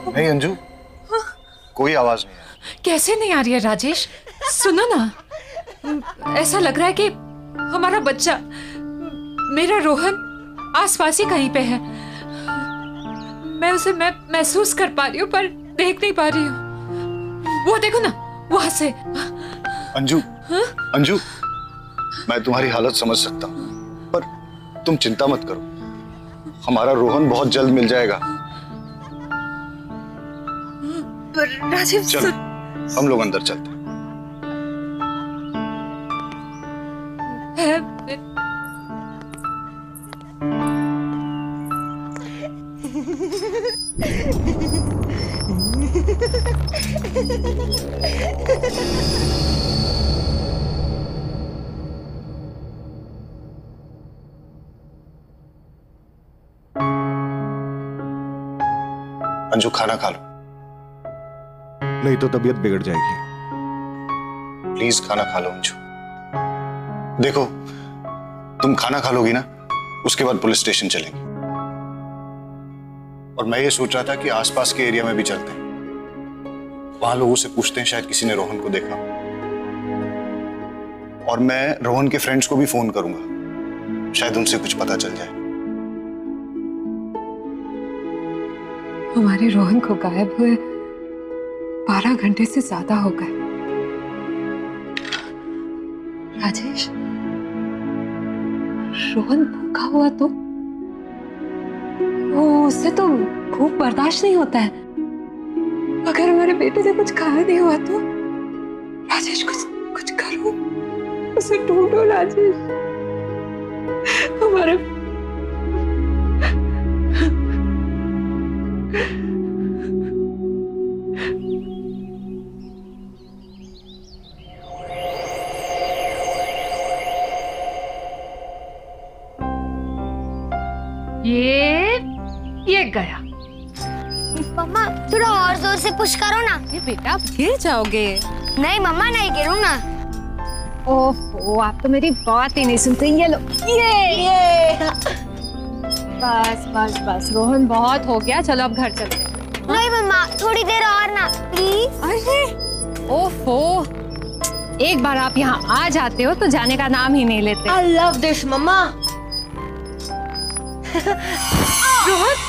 नहीं अंजू, कोई आवाज नहीं है। कैसे नहीं आ रही है राजेश? सुनो ना, ऐसा लग रहा है कि हमारा बच्चा, मेरा रोहन आसपास ही कहीं पे है। मैं उसे महसूस कर पा रही हूँ पर देख नहीं पा रही हूँ। वो देखो ना, वहां से। अंजू, अंजू, मैं तुम्हारी हालत समझ सकता हूँ, पर तुम चिंता मत करो, हमारा रोहन बहुत जल्द मिल जाएगा। राजीव, चलो हम लोग अंदर चलते हैं। अंजू, खाना खा लो, नहीं तो तबीयत बिगड़ जाएगी। प्लीज खाना खा लो अंजू। देखो, तुम खाना खा लोगी ना, उसके बाद पुलिस स्टेशन चलेंगे। और मैं ये सोच रहा था कि आसपास के एरिया में भी चलते हैं, वहां लोगों से पूछते हैं, शायद किसी ने रोहन को देखा। और मैं रोहन के फ्रेंड्स को भी फोन करूंगा, शायद उनसे कुछ पता चल जाए। हमारे रोहन को गायब हुए 12 घंटे से ज्यादा हो गए। राजेश, रोहन भूखा हुआ तो उससे तो भूख बर्दाश्त नहीं होता है। अगर हमारे बेटे से कुछ खाया नहीं हुआ तो राजेश, कुछ करो, उसे ढूंढो राजेश, हमारे ये गया। मम्मा थोड़ा और जोर से पुश करो ना। ये बेटा आप गिर जाओगे। नहीं मम्मा नहीं गिरूंगा। ओह आप तो मेरी बात ही नहीं सुनते। ये लो ये बस बस बस रोहन बहुत हो गया, चलो अब घर चलते हैं। नहीं मम्मा थोड़ी देर और ना प्लीज। अरे ओफो, एक बार आप यहाँ आ जाते हो तो जाने का नाम ही नहीं लेते। I love this मम्मा। रोहन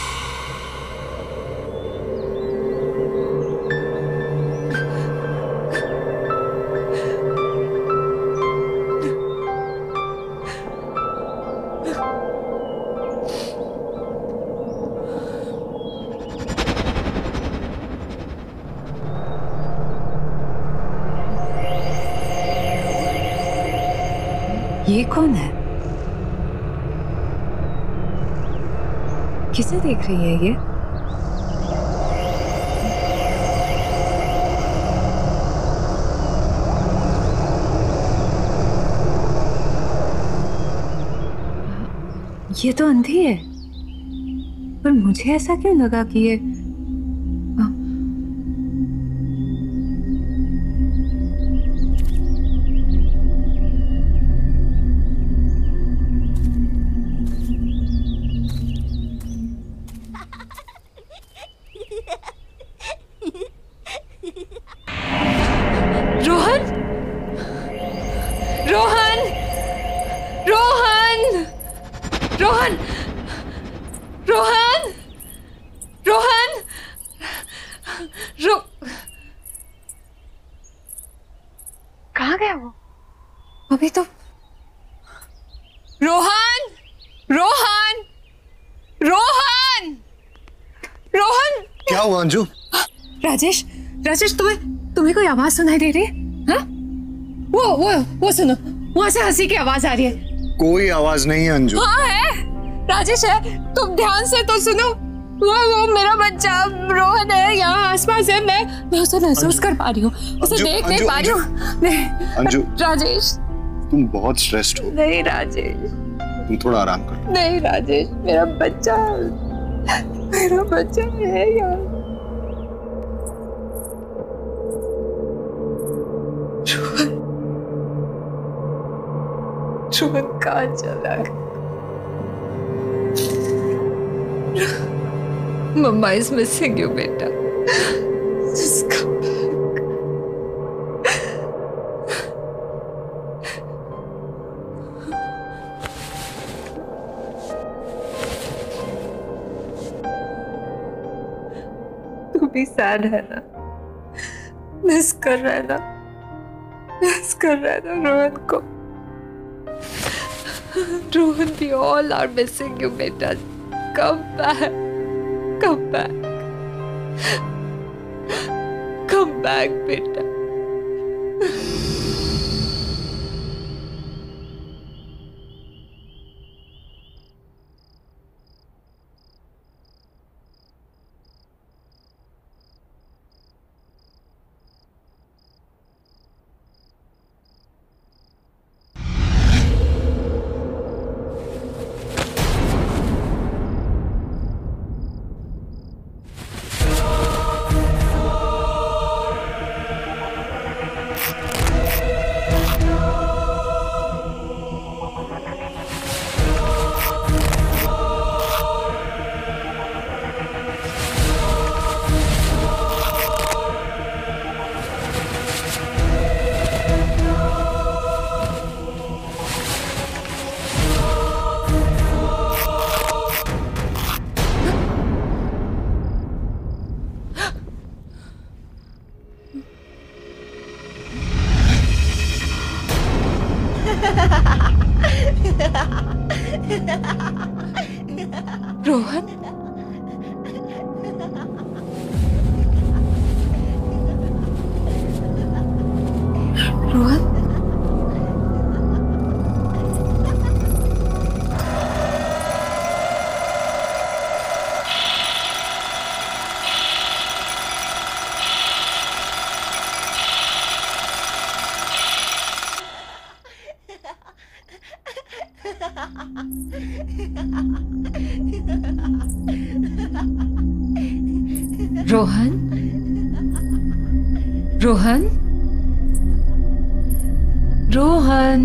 ये कौन है? किसे देख रही है ये? ये तो अंधी है, पर मुझे ऐसा क्यों लगा कि ये कहाँ गया वो? अभी तो रोहन रोहन रोहन रोहन। क्या हुआ अंजू? राजेश राजेश तुम्हें कोई आवाज सुनाई दे रही है? हाँ? वो सुनो, वहां से हंसी की आवाज आ रही है। कोई आवाज नहीं है अंजू। हाँ है राजेश, है। तुम ध्यान से तो सुनो। वो मेरा बच्चा रोहन है, यहाँ आसपास है। मैं उसे महसूस कर पा रही हूँ, उसे देख नहीं पा रही हूँ। अंजू राजेश तुम बहुत स्ट्रेस्ड हो। नहीं राजेश, तुम थोड़ा आराम करो। नहीं राजेश, मेरा बच्चा है यार। रोहन कहाँ चला गया? Mama is missing you, beta. Just come back. तू भी सैड है ना? मिस कर रहा है ना रोहन को? Rohan, we all are missing you, beta. Come back. Come back. Come back, beta. Rohan, Rohan, Rohan,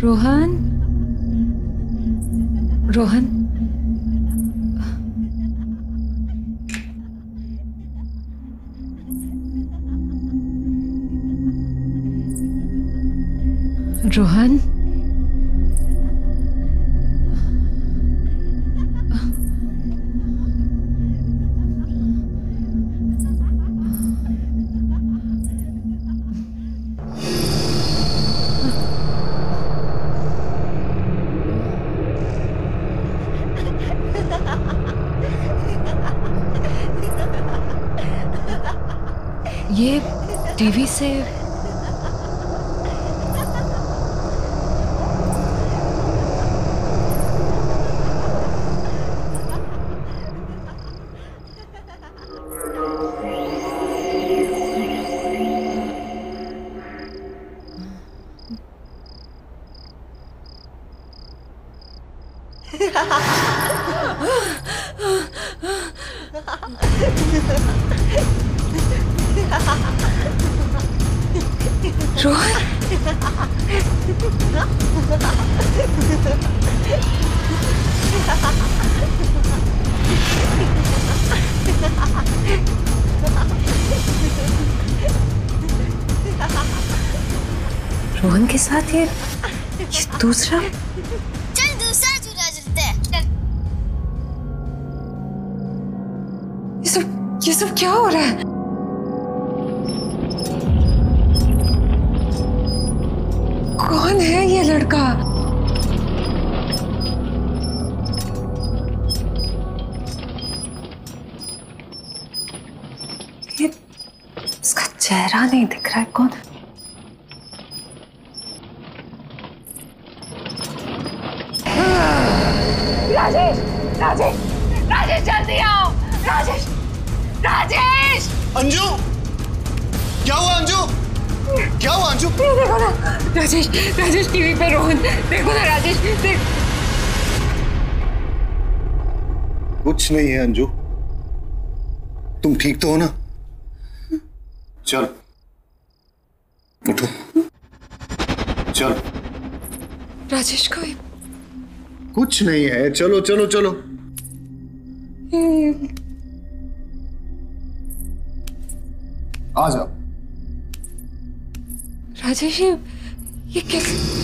Rohan, Rohan. Rohan, ये टीवी से रोहन के साथ ये दूसरा। चल दूसरा झूला झूलते हैं। ये सब क्या हो रहा है? कौन है ये लड़का? ये इसका चेहरा नहीं दिख रहा है। कौन? राजेश, राजेश, राजेश जल्दी आओ। राजेश, राजेश। अंजू, क्या हुआ अंजू? क्या हुआ अंजू? देखो ना राजेश, राजेश टीवी पे रोहन। देखो ना राजेश, देख। कुछ नहीं है अंजू, तुम ठीक तो हो ना? चल उठो, चल। राजेश को कुछ नहीं है, चलो चलो चलो। आ जाओ। राजेश, ये कैसे?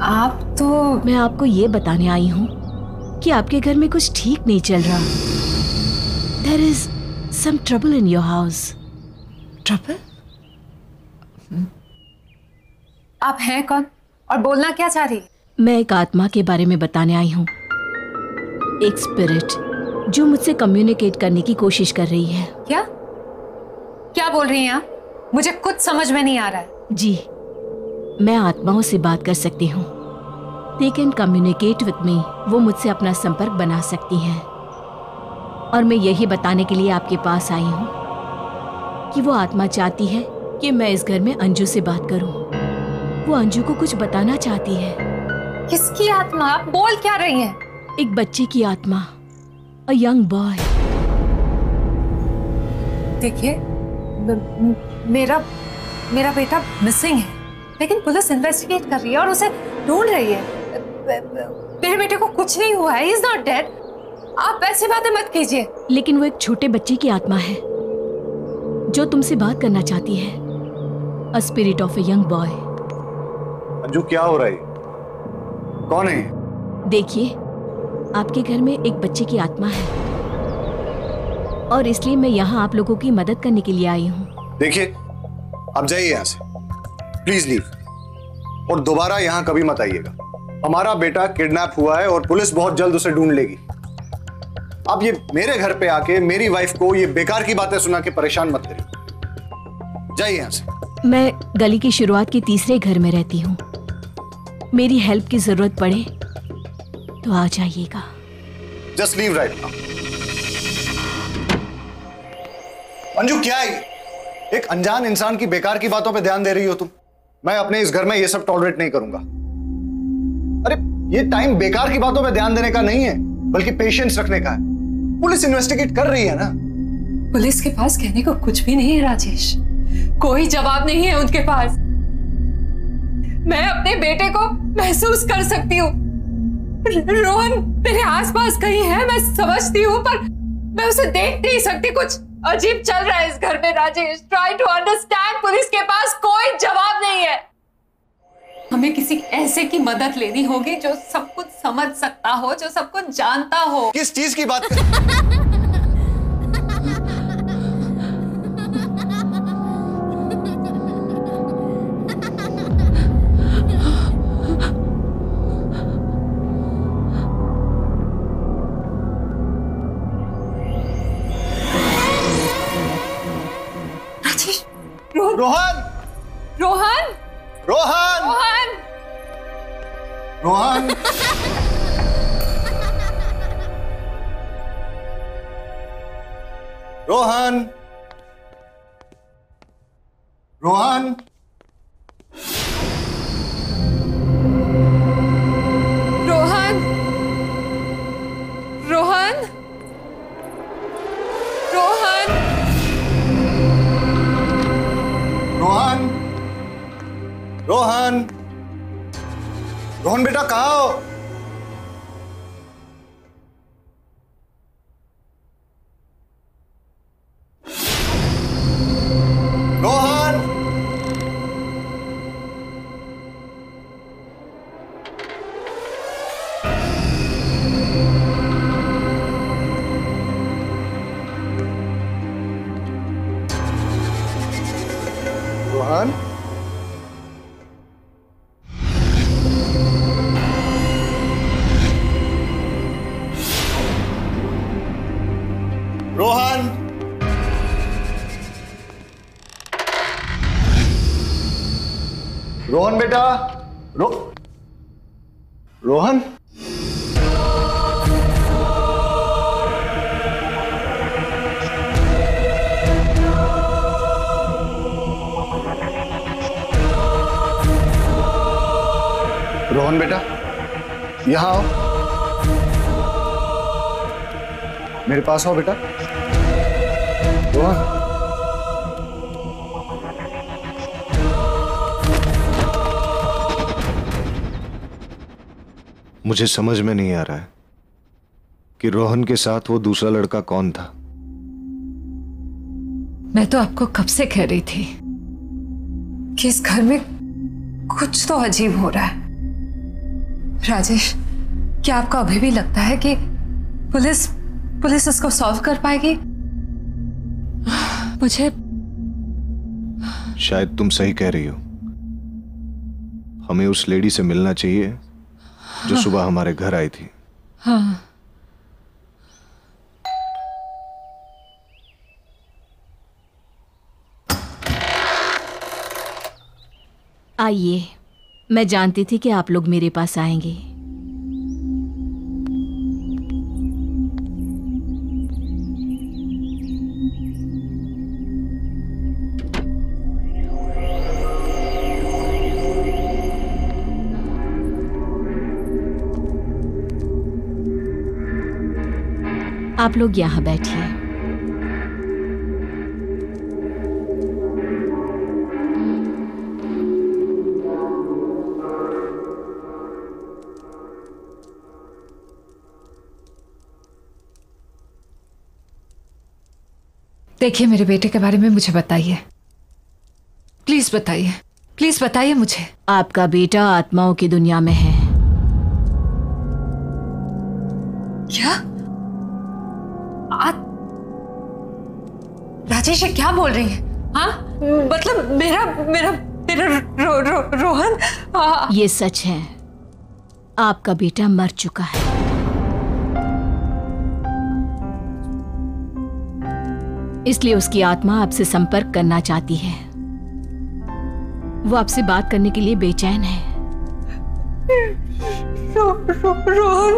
आप तो मैं आपको ये बताने आई हूँ कि आपके घर में कुछ ठीक नहीं चल रहा। There is some trouble in your house. Trouble? आप हैं कौन और बोलना क्या चाह रही? मैं एक आत्मा के बारे में बताने आई हूँ। एक स्पिरिट जो मुझसे कम्युनिकेट करने की कोशिश कर रही है। क्या? क्या बोल रही हैं आप? मुझे कुछ समझ में नहीं आ रहा है। जी, मैं आत्माओं से बात कर सकती हूँ। They can communicate with me. वो मुझसे अपना संपर्क बना सकती हैं। और मैं यही बताने के लिए आपके पास आई हूँ कि वो आत्मा चाहती है कि मैं इस घर में अंजू से बात करूँ। वो अंजू को कुछ बताना चाहती है। किसकी आत्मा? आप बोल क्या रही हैं? एक बच्चे की आत्मा, a young boy. देखिए, मेरा बेटा मिसिंग है, लेकिन पुलिस इन्वेस्टिगेट कर रही है और उसे ढूंढ रही है। मेरे बेटे को कुछ नहीं हुआ है, he is not dead। आप ऐसी बातें मत कीजिए। लेकिन वो एक छोटे बच्चे की आत्मा है जो तुमसे बात करना चाहती है। A spirit of a young boy। Anju, क्या हो रहा है? कौन है? देखिए, आपके घर में एक बच्चे की आत्मा है और इसलिए मैं यहाँ आप लोगों की मदद करने के लिए आई हूँ। देखिए, आप जाइए यहाँ से, प्लीज लीव, और दोबारा यहाँ कभी मत आइएगा। हमारा बेटा किडनैप हुआ है और पुलिस बहुत जल्द उसे ढूंढ लेगी। आप ये मेरे घर पे आके मेरी वाइफ को ये बेकार की बातें सुना के परेशान मत करिए। जाइए यहां से। मैं गली की शुरुआत के तीसरे घर में रहती हूँ। मेरी हेल्प की जरूरत पड़े तो आ जाइएगा। Just leave right now. Anju क्या है? एक अनजान इंसान की बेकार की बातों पे ध्यान दे रही हो तुम। मैं अपने इस घर में ये सब टॉलरेट नहीं करूंगा। अरे ये टाइम बेकार की बातों पे ध्यान देने का नहीं है, बल्कि पेशेंस रखने का है। पुलिस इन्वेस्टिगेट कर रही है ना। पुलिस के पास कहने को कुछ भी नहीं है राजेश, कोई जवाब नहीं है उनके पास। मैं अपने बेटे को महसूस कर सकती हूँ। रोहन मेरे आसपास कहीं है, मैं समझती हूँ, पर मैं उसे देख नहीं सकती। कुछ अजीब चल रहा है इस घर में Rajesh. Try to understand. Police के पास कोई जवाब नहीं है। हमें किसी ऐसे की मदद लेनी होगी जो सब कुछ समझ सकता हो, जो सब कुछ जानता हो। किस चीज की बात रोहन रोहन रोहन रोहन रोहन रोहन रोहन रोहन रोहन रोहन रोहन रोहन रोहन बेटा कहाँ हो? रोहन रोहन रोहन रोहन बेटा रोहन रोहन बेटा यहां आओ, मेरे पास आओ बेटा। रोहन मुझे समझ में नहीं आ रहा है कि रोहन के साथ वो दूसरा लड़का कौन था। मैं तो आपको कब से कह रही थी कि इस घर में कुछ तो अजीब हो रहा है। राजेश, क्या आपको अभी भी लगता है कि पुलिस इसको सॉल्व कर पाएगी? मुझे शायद तुम सही कह रही हो। हमें उस लेडी से मिलना चाहिए जो सुबह हमारे घर आई थी। हाँ। आइए, मैं जानती थी कि आप लोग मेरे पास आएंगे। आप लोग यहाँ बैठिए। देखिए, मेरे बेटे के बारे में मुझे बताइए, प्लीज बताइए, प्लीज बताइए मुझे। आपका बेटा आत्माओं की दुनिया में है। क्या? राजेश, ये क्या बोल रही है? हाँ, मतलब मेरा मेरा मेरा रोहन। ये सच है, आपका बेटा मर चुका है। इसलिए उसकी आत्मा आपसे संपर्क करना चाहती है। वो आपसे बात करने के लिए बेचैन है। रोहन,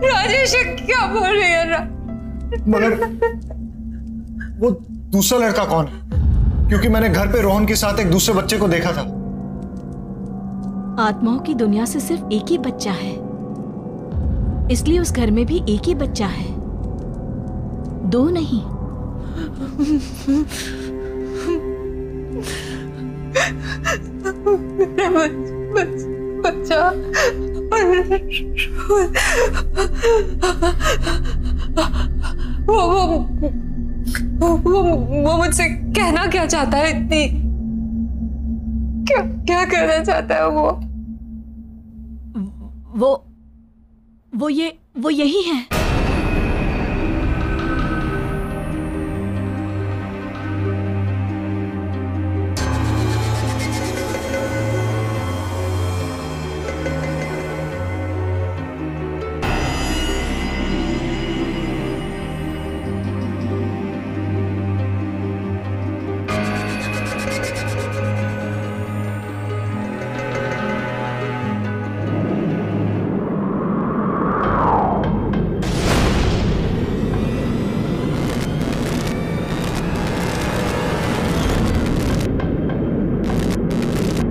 राजेश क्या बोल रही है? मगर वो दूसरा लड़का कौन है? क्योंकि मैंने घर पे रोहन के साथ एक दूसरे बच्चे को देखा था। आत्माओं की दुनिया से सिर्फ एक ही बच्चा है, इसलिए उस घर में भी एक ही बच्चा है, दो नहीं। मेरा बच्चा वो मुझसे कहना क्या चाहता है? इतनी क्या कहना चाहता है वो यही है।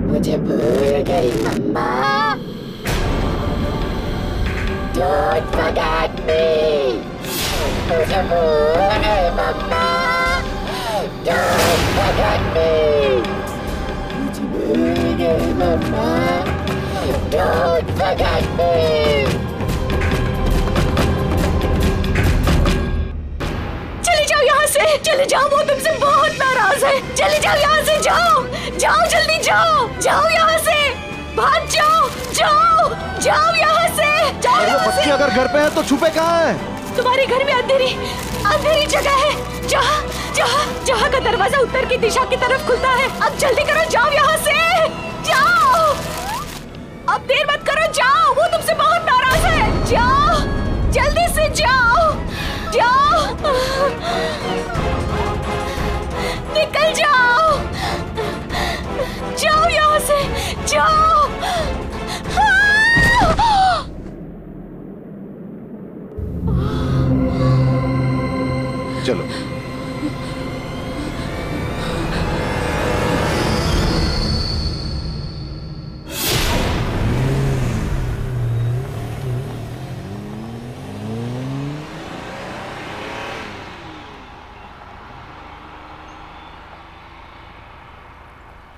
मुझे भूल गई मम्मा। Don't forget me। मुझे भूल गई मम्मा। Don't forget me। मुझे भूल गई मम्मा। Don't forget me। चले जाओ यहाँ से, चले जाओ, वो तुमसे बहुत नाराज है। चले जाओ यहाँ से, जाओ जाओ, जल्दी जाओ, जाओ यहाँ से, भाग जाओ, जाओ जाओ यहाँ से, जाओ यहाँ से। अगर घर पे है तो छुपे कहाँ है? तुम्हारे घर में अंधेरी जगह है, जहाँ का दरवाजा उत्तर की दिशा की तरफ खुलता है। अब जल्दी करो, जाओ यहाँ से, जाओ, अब देर मत करो, जाओ, वो तुमसे बहुत नाराज है। जाओ, जल्दी से जाओ, जाओ, निकल जाओ, जाओ यहाँ से, जाओ। चलो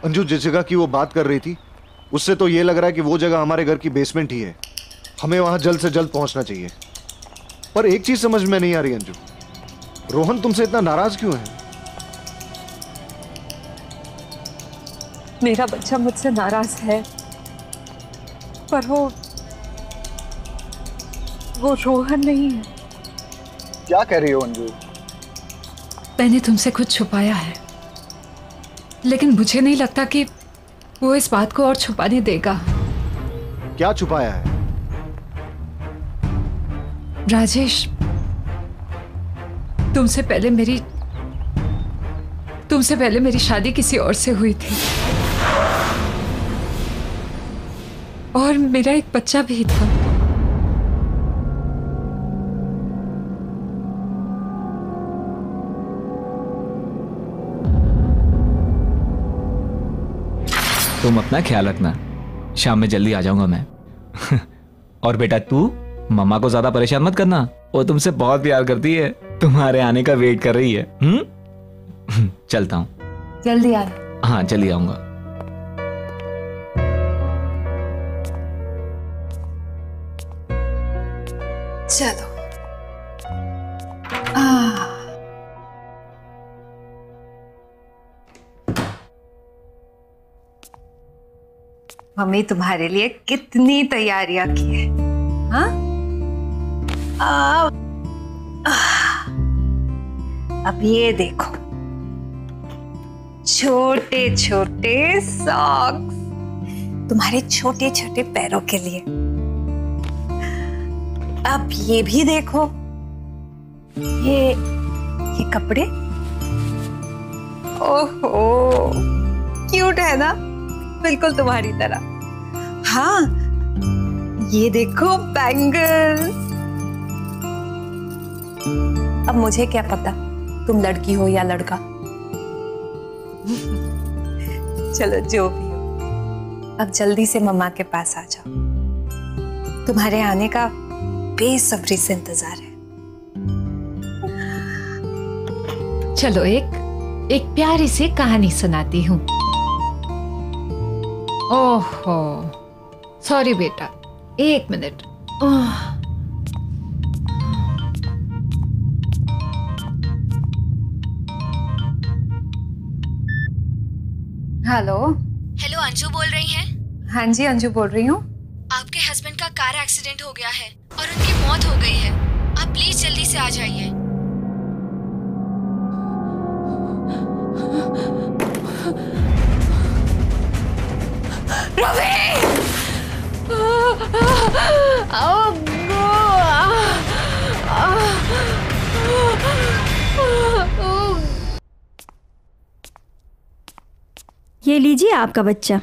अंजू, जिस जगह की वो बात कर रही थी उससे तो ये लग रहा है कि वो जगह हमारे घर की बेसमेंट ही है। हमें वहां जल्द से जल्द पहुंचना चाहिए। पर एक चीज समझ में नहीं आ रही अंजू, रोहन तुमसे इतना नाराज क्यों है? मेरा बच्चा मुझसे नाराज है, पर वो रोहन नहीं है। क्या कह रही हो अंजू? मैंने तुमसे कुछ छुपाया है, लेकिन मुझे नहीं लगता कि वो इस बात को और छुपाने देगा। क्या छुपाया है? राजेश, तुमसे पहले मेरी शादी किसी और से हुई थी, और मेरा एक बच्चा भी था। तुम अपना ख्याल रखना, शाम में जल्दी आ जाऊंगा मैं। और बेटा तू मम्मा को ज्यादा परेशान मत करना, वो तुमसे बहुत प्यार करती है, तुम्हारे आने का वेट कर रही है। चलता हूँ। जल्दी आना। हाँ, जल्दी आऊंगा। चलो। मम्मी तुम्हारे लिए कितनी तैयारियां की है। हाँ? अब ये देखो, छोटे छोटे सॉक्स तुम्हारे छोटे छोटे पैरों के लिए। अब ये भी देखो, ये कपड़े, ओहो क्यूट है ना, बिल्कुल तुम्हारी तरह। हाँ ये देखो बैंगल्स। अब मुझे क्या पता तुम लड़की हो या लड़का। चलो जो भी हो, अब जल्दी से मम्मा के पास आ जाओ। तुम्हारे आने का बेसब्री से इंतजार है। चलो एक प्यारी सी कहानी सुनाती हूँ। ओहो सॉरी बेटा, 1 मिनट। हेलो। हेलो, अंजू बोल रही हैं? हाँ जी अंजू बोल रही हूँ। आपके हस्बैंड का कार एक्सीडेंट हो गया है और उनकी मौत हो गई है। आप प्लीज जल्दी से आ जाइए। ये लीजिए आपका बच्चा।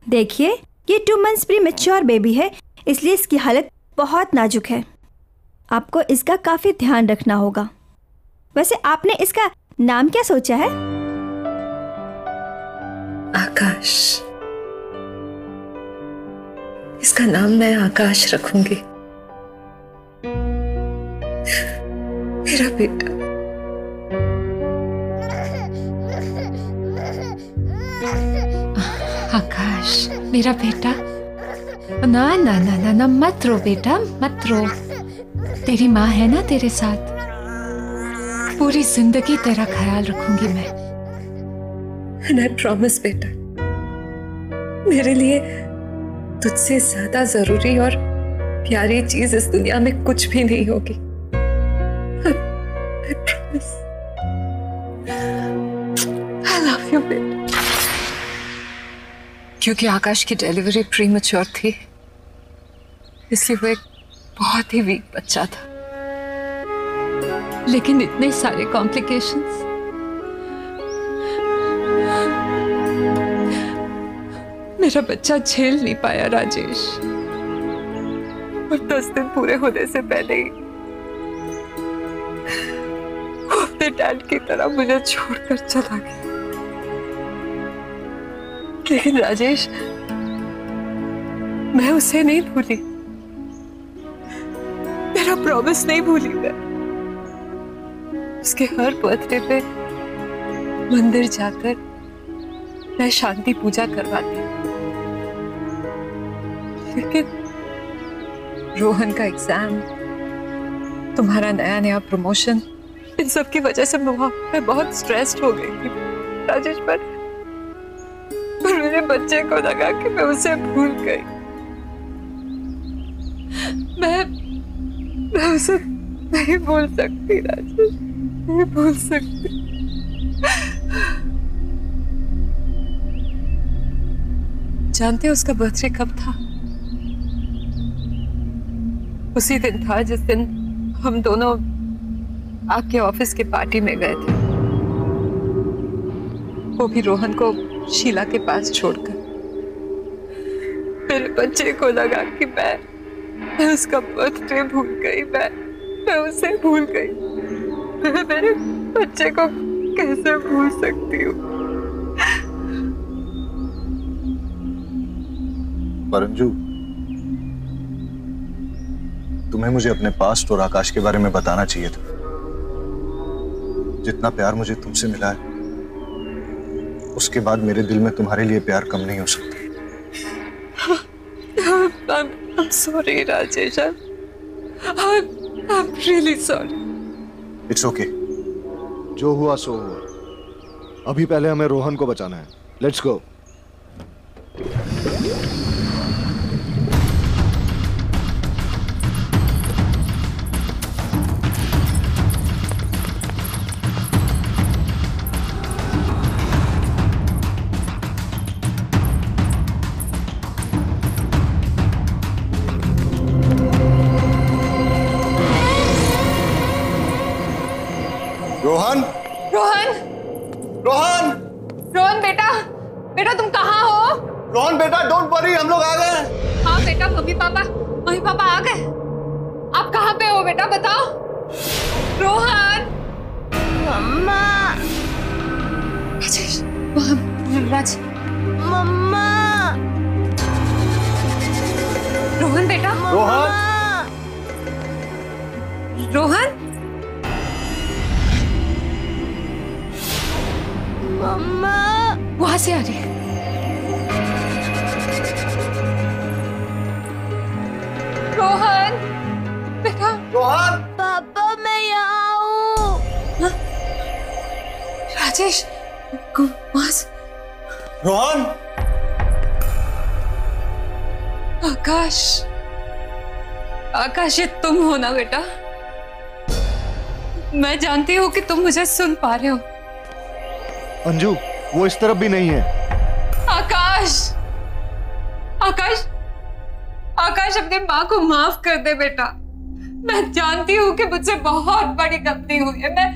देखिए ये 2 मंथ्स प्री मैच्योर बेबी है, इसलिए इसकी हालत बहुत नाजुक है। आपको इसका काफी ध्यान रखना होगा। वैसे आपने इसका नाम क्या सोचा है? आकाश। इसका नाम मैं आकाश रखूंगी। मेरा बेटा। आकाश मेरा बेटा, ना ना ना ना ना मत रो बेटा, मत रो। तेरी माँ है ना तेरे साथ, पूरी जिंदगी तेरा ख्याल रखूंगी मैं। And I promise बेटा, मेरे लिए तुझसे ज्यादा जरूरी और प्यारी चीज इस दुनिया में कुछ भी नहीं होगी। I promise. I love you बेटा। क्योंकि आकाश की डिलीवरी प्रीमैच्योर थी, इसलिए वो एक बहुत ही वीक बच्चा था। लेकिन इतने सारे कॉम्प्लिकेशंस, मेरा बच्चा झेल नहीं पाया राजेश। और 10 दिन पूरे होने से पहले ही वो अपने डैड की तरह मुझे छोड़कर चला गया। लेकिन राजेश, मैं उसे नहीं भूली, मेरा प्रॉमिस नहीं भूली मैं। उसके हर बर्थडे पे मंदिर जाकर मैं शांति पूजा करवाती। लेकिन रोहन का एग्जाम, तुम्हारा नया नया प्रमोशन, इन सब की वजह से मैं बहुत स्ट्रेस्ड हो गई थी राजेश। पर मेरे बच्चे को लगा कि मैं उसे भूल गई। मैं उसे नहीं भूल सकती राजेश, नहीं भूल सकती। जानते हो उसका बर्थडे कब था? उसी दिन था जिस दिन हम दोनों आपके ऑफिस के पार्टी में गए थे, वो भी रोहन को शीला के पास छोड़कर। मेरे बच्चे को लगा कि मैं उसका बर्थडे भूल गई, मैं उसे भूल गई। मैं मेरे बच्चे को कैसे भूल सकती हूँ? परंजू, तुम्हें मुझे अपने पास्ट और आकाश के बारे में बताना चाहिए था। जितना प्यार मुझे तुमसे मिला है, उसके बाद मेरे दिल में तुम्हारे लिए प्यार कम नहीं हो सकता। I'm sorry Rajesh, I'm really sorry. It's okay. जो हुआ सो हुआ। अभी पहले हमें रोहन को बचाना है। Let's go. रोहन बेटा डोंट वरी, हम लोग आ गए। हाँ बेटा, मम्मी पापा आ गए। आप कहाँ पे हो बेटा, बताओ। रोहन। मम्मा। राजेश, राज। मम्मा। रोहन बेटा। रोहन। रोहन। मम्मा। वहां से आ रही है। रोहन बेटा। रोहन। पापा मैं यहाँ हूँ। राजेश, रोहन। आकाश, आकाश ये तुम हो ना बेटा? मैं जानती हूँ कि तुम मुझे सुन पा रहे हो। अंजू, वो इस तरफ भी नहीं है। आकाश, आकाश, आकाश अपनी माँ को माफ कर दे बेटा। मैं जानती हूँ कि मुझसे बहुत बड़ी गलती हुई है। मैं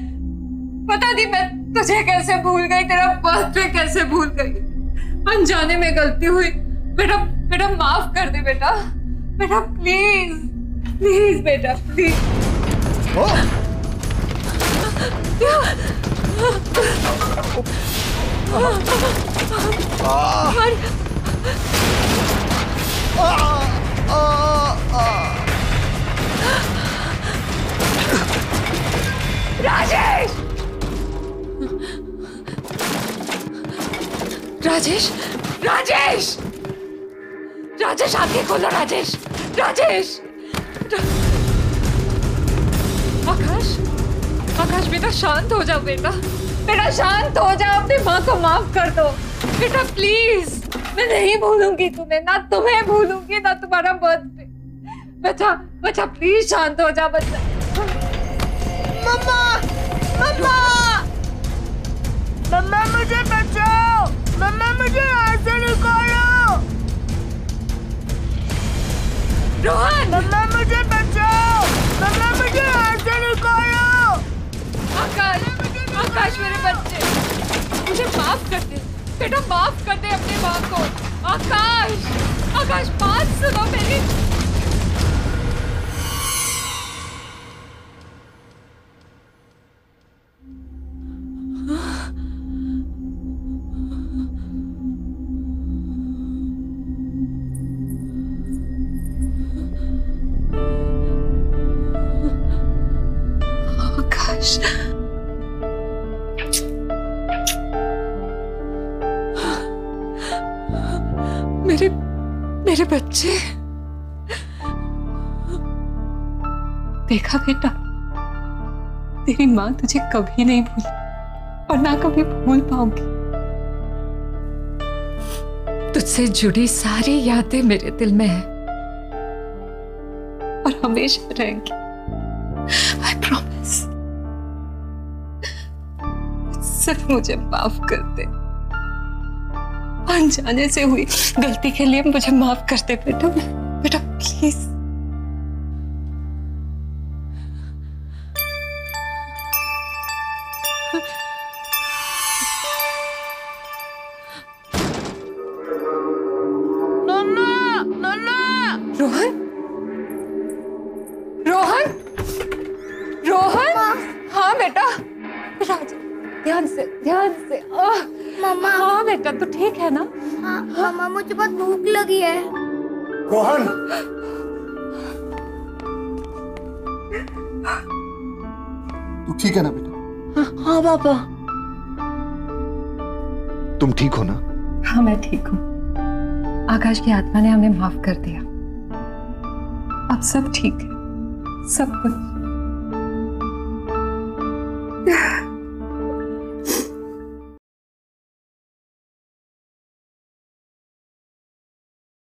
पता नहीं मैं तुझे कैसे भूल गई, तेरा बर्थडे कैसे भूल गई। अनजाने में गलती हुई बेटा। बेटा माफ कर दे बेटा। बेटा प्लीज प्लीज बेटा प्लीज। राजेश, राजेश, राजेश, राजेश आंखें खोलो। राजेश, राजेश। आकाश, आकाश बेटा शांत हो जाओ बेटा। बेटा शांत हो जाओ, अपनी माँ को माफ कर दो बेटा प्लीज। मैं नहीं भूलूंगी तुम्हें, ना तुम्हें भूलूंगी ना तुम्हारा बर्थडे। बच्चा बच्चा प्लीज शांत हो जा बच्चा। मम्मा, मम्मा, मम्मा मुझे बचाओ। मम्मा मुझे यहाँ से निकालो। रोहन। मम्मा मुझे बचाओ। मम्मा मुझे यहाँ से निकालो। आकाश, आकाश मेरे बच्चे, मुझे माफ कर दे बेटा, माफ कर दे अपनी माँ को। आकाश, आकाश बात सुनो मेरी। आकाश, मेरे बच्चे। देखा बेटा, तेरी माँ तुझे कभी नहीं भूली और ना कभी भूल पाऊंगी। तुझसे जुड़ी सारी यादें मेरे दिल में है और हमेशा रहेंगी। I promise। सिर्फ मुझे माफ कर दे। अनजाने से हुई गलती के लिए मुझे माफ कर दे बेटा। बेटा प्लीज। नन्ना, नन्ना। रोहन, रोहन, रोहन। हाँ बेटा। राज, ध्यान से, ध्यान से। मम्मा। हाँ बेटा, तू ठीक है ना? हाँ मम्मा, मुझे बहुत भूख लगी है। रोहन। तू ठीक है ना बेटा? हाँ पापा। तुम ठीक हो ना? हाँ मैं ठीक हूँ। आकाश की आत्मा ने हमें माफ कर दिया। अब सब ठीक है, सब कुछ।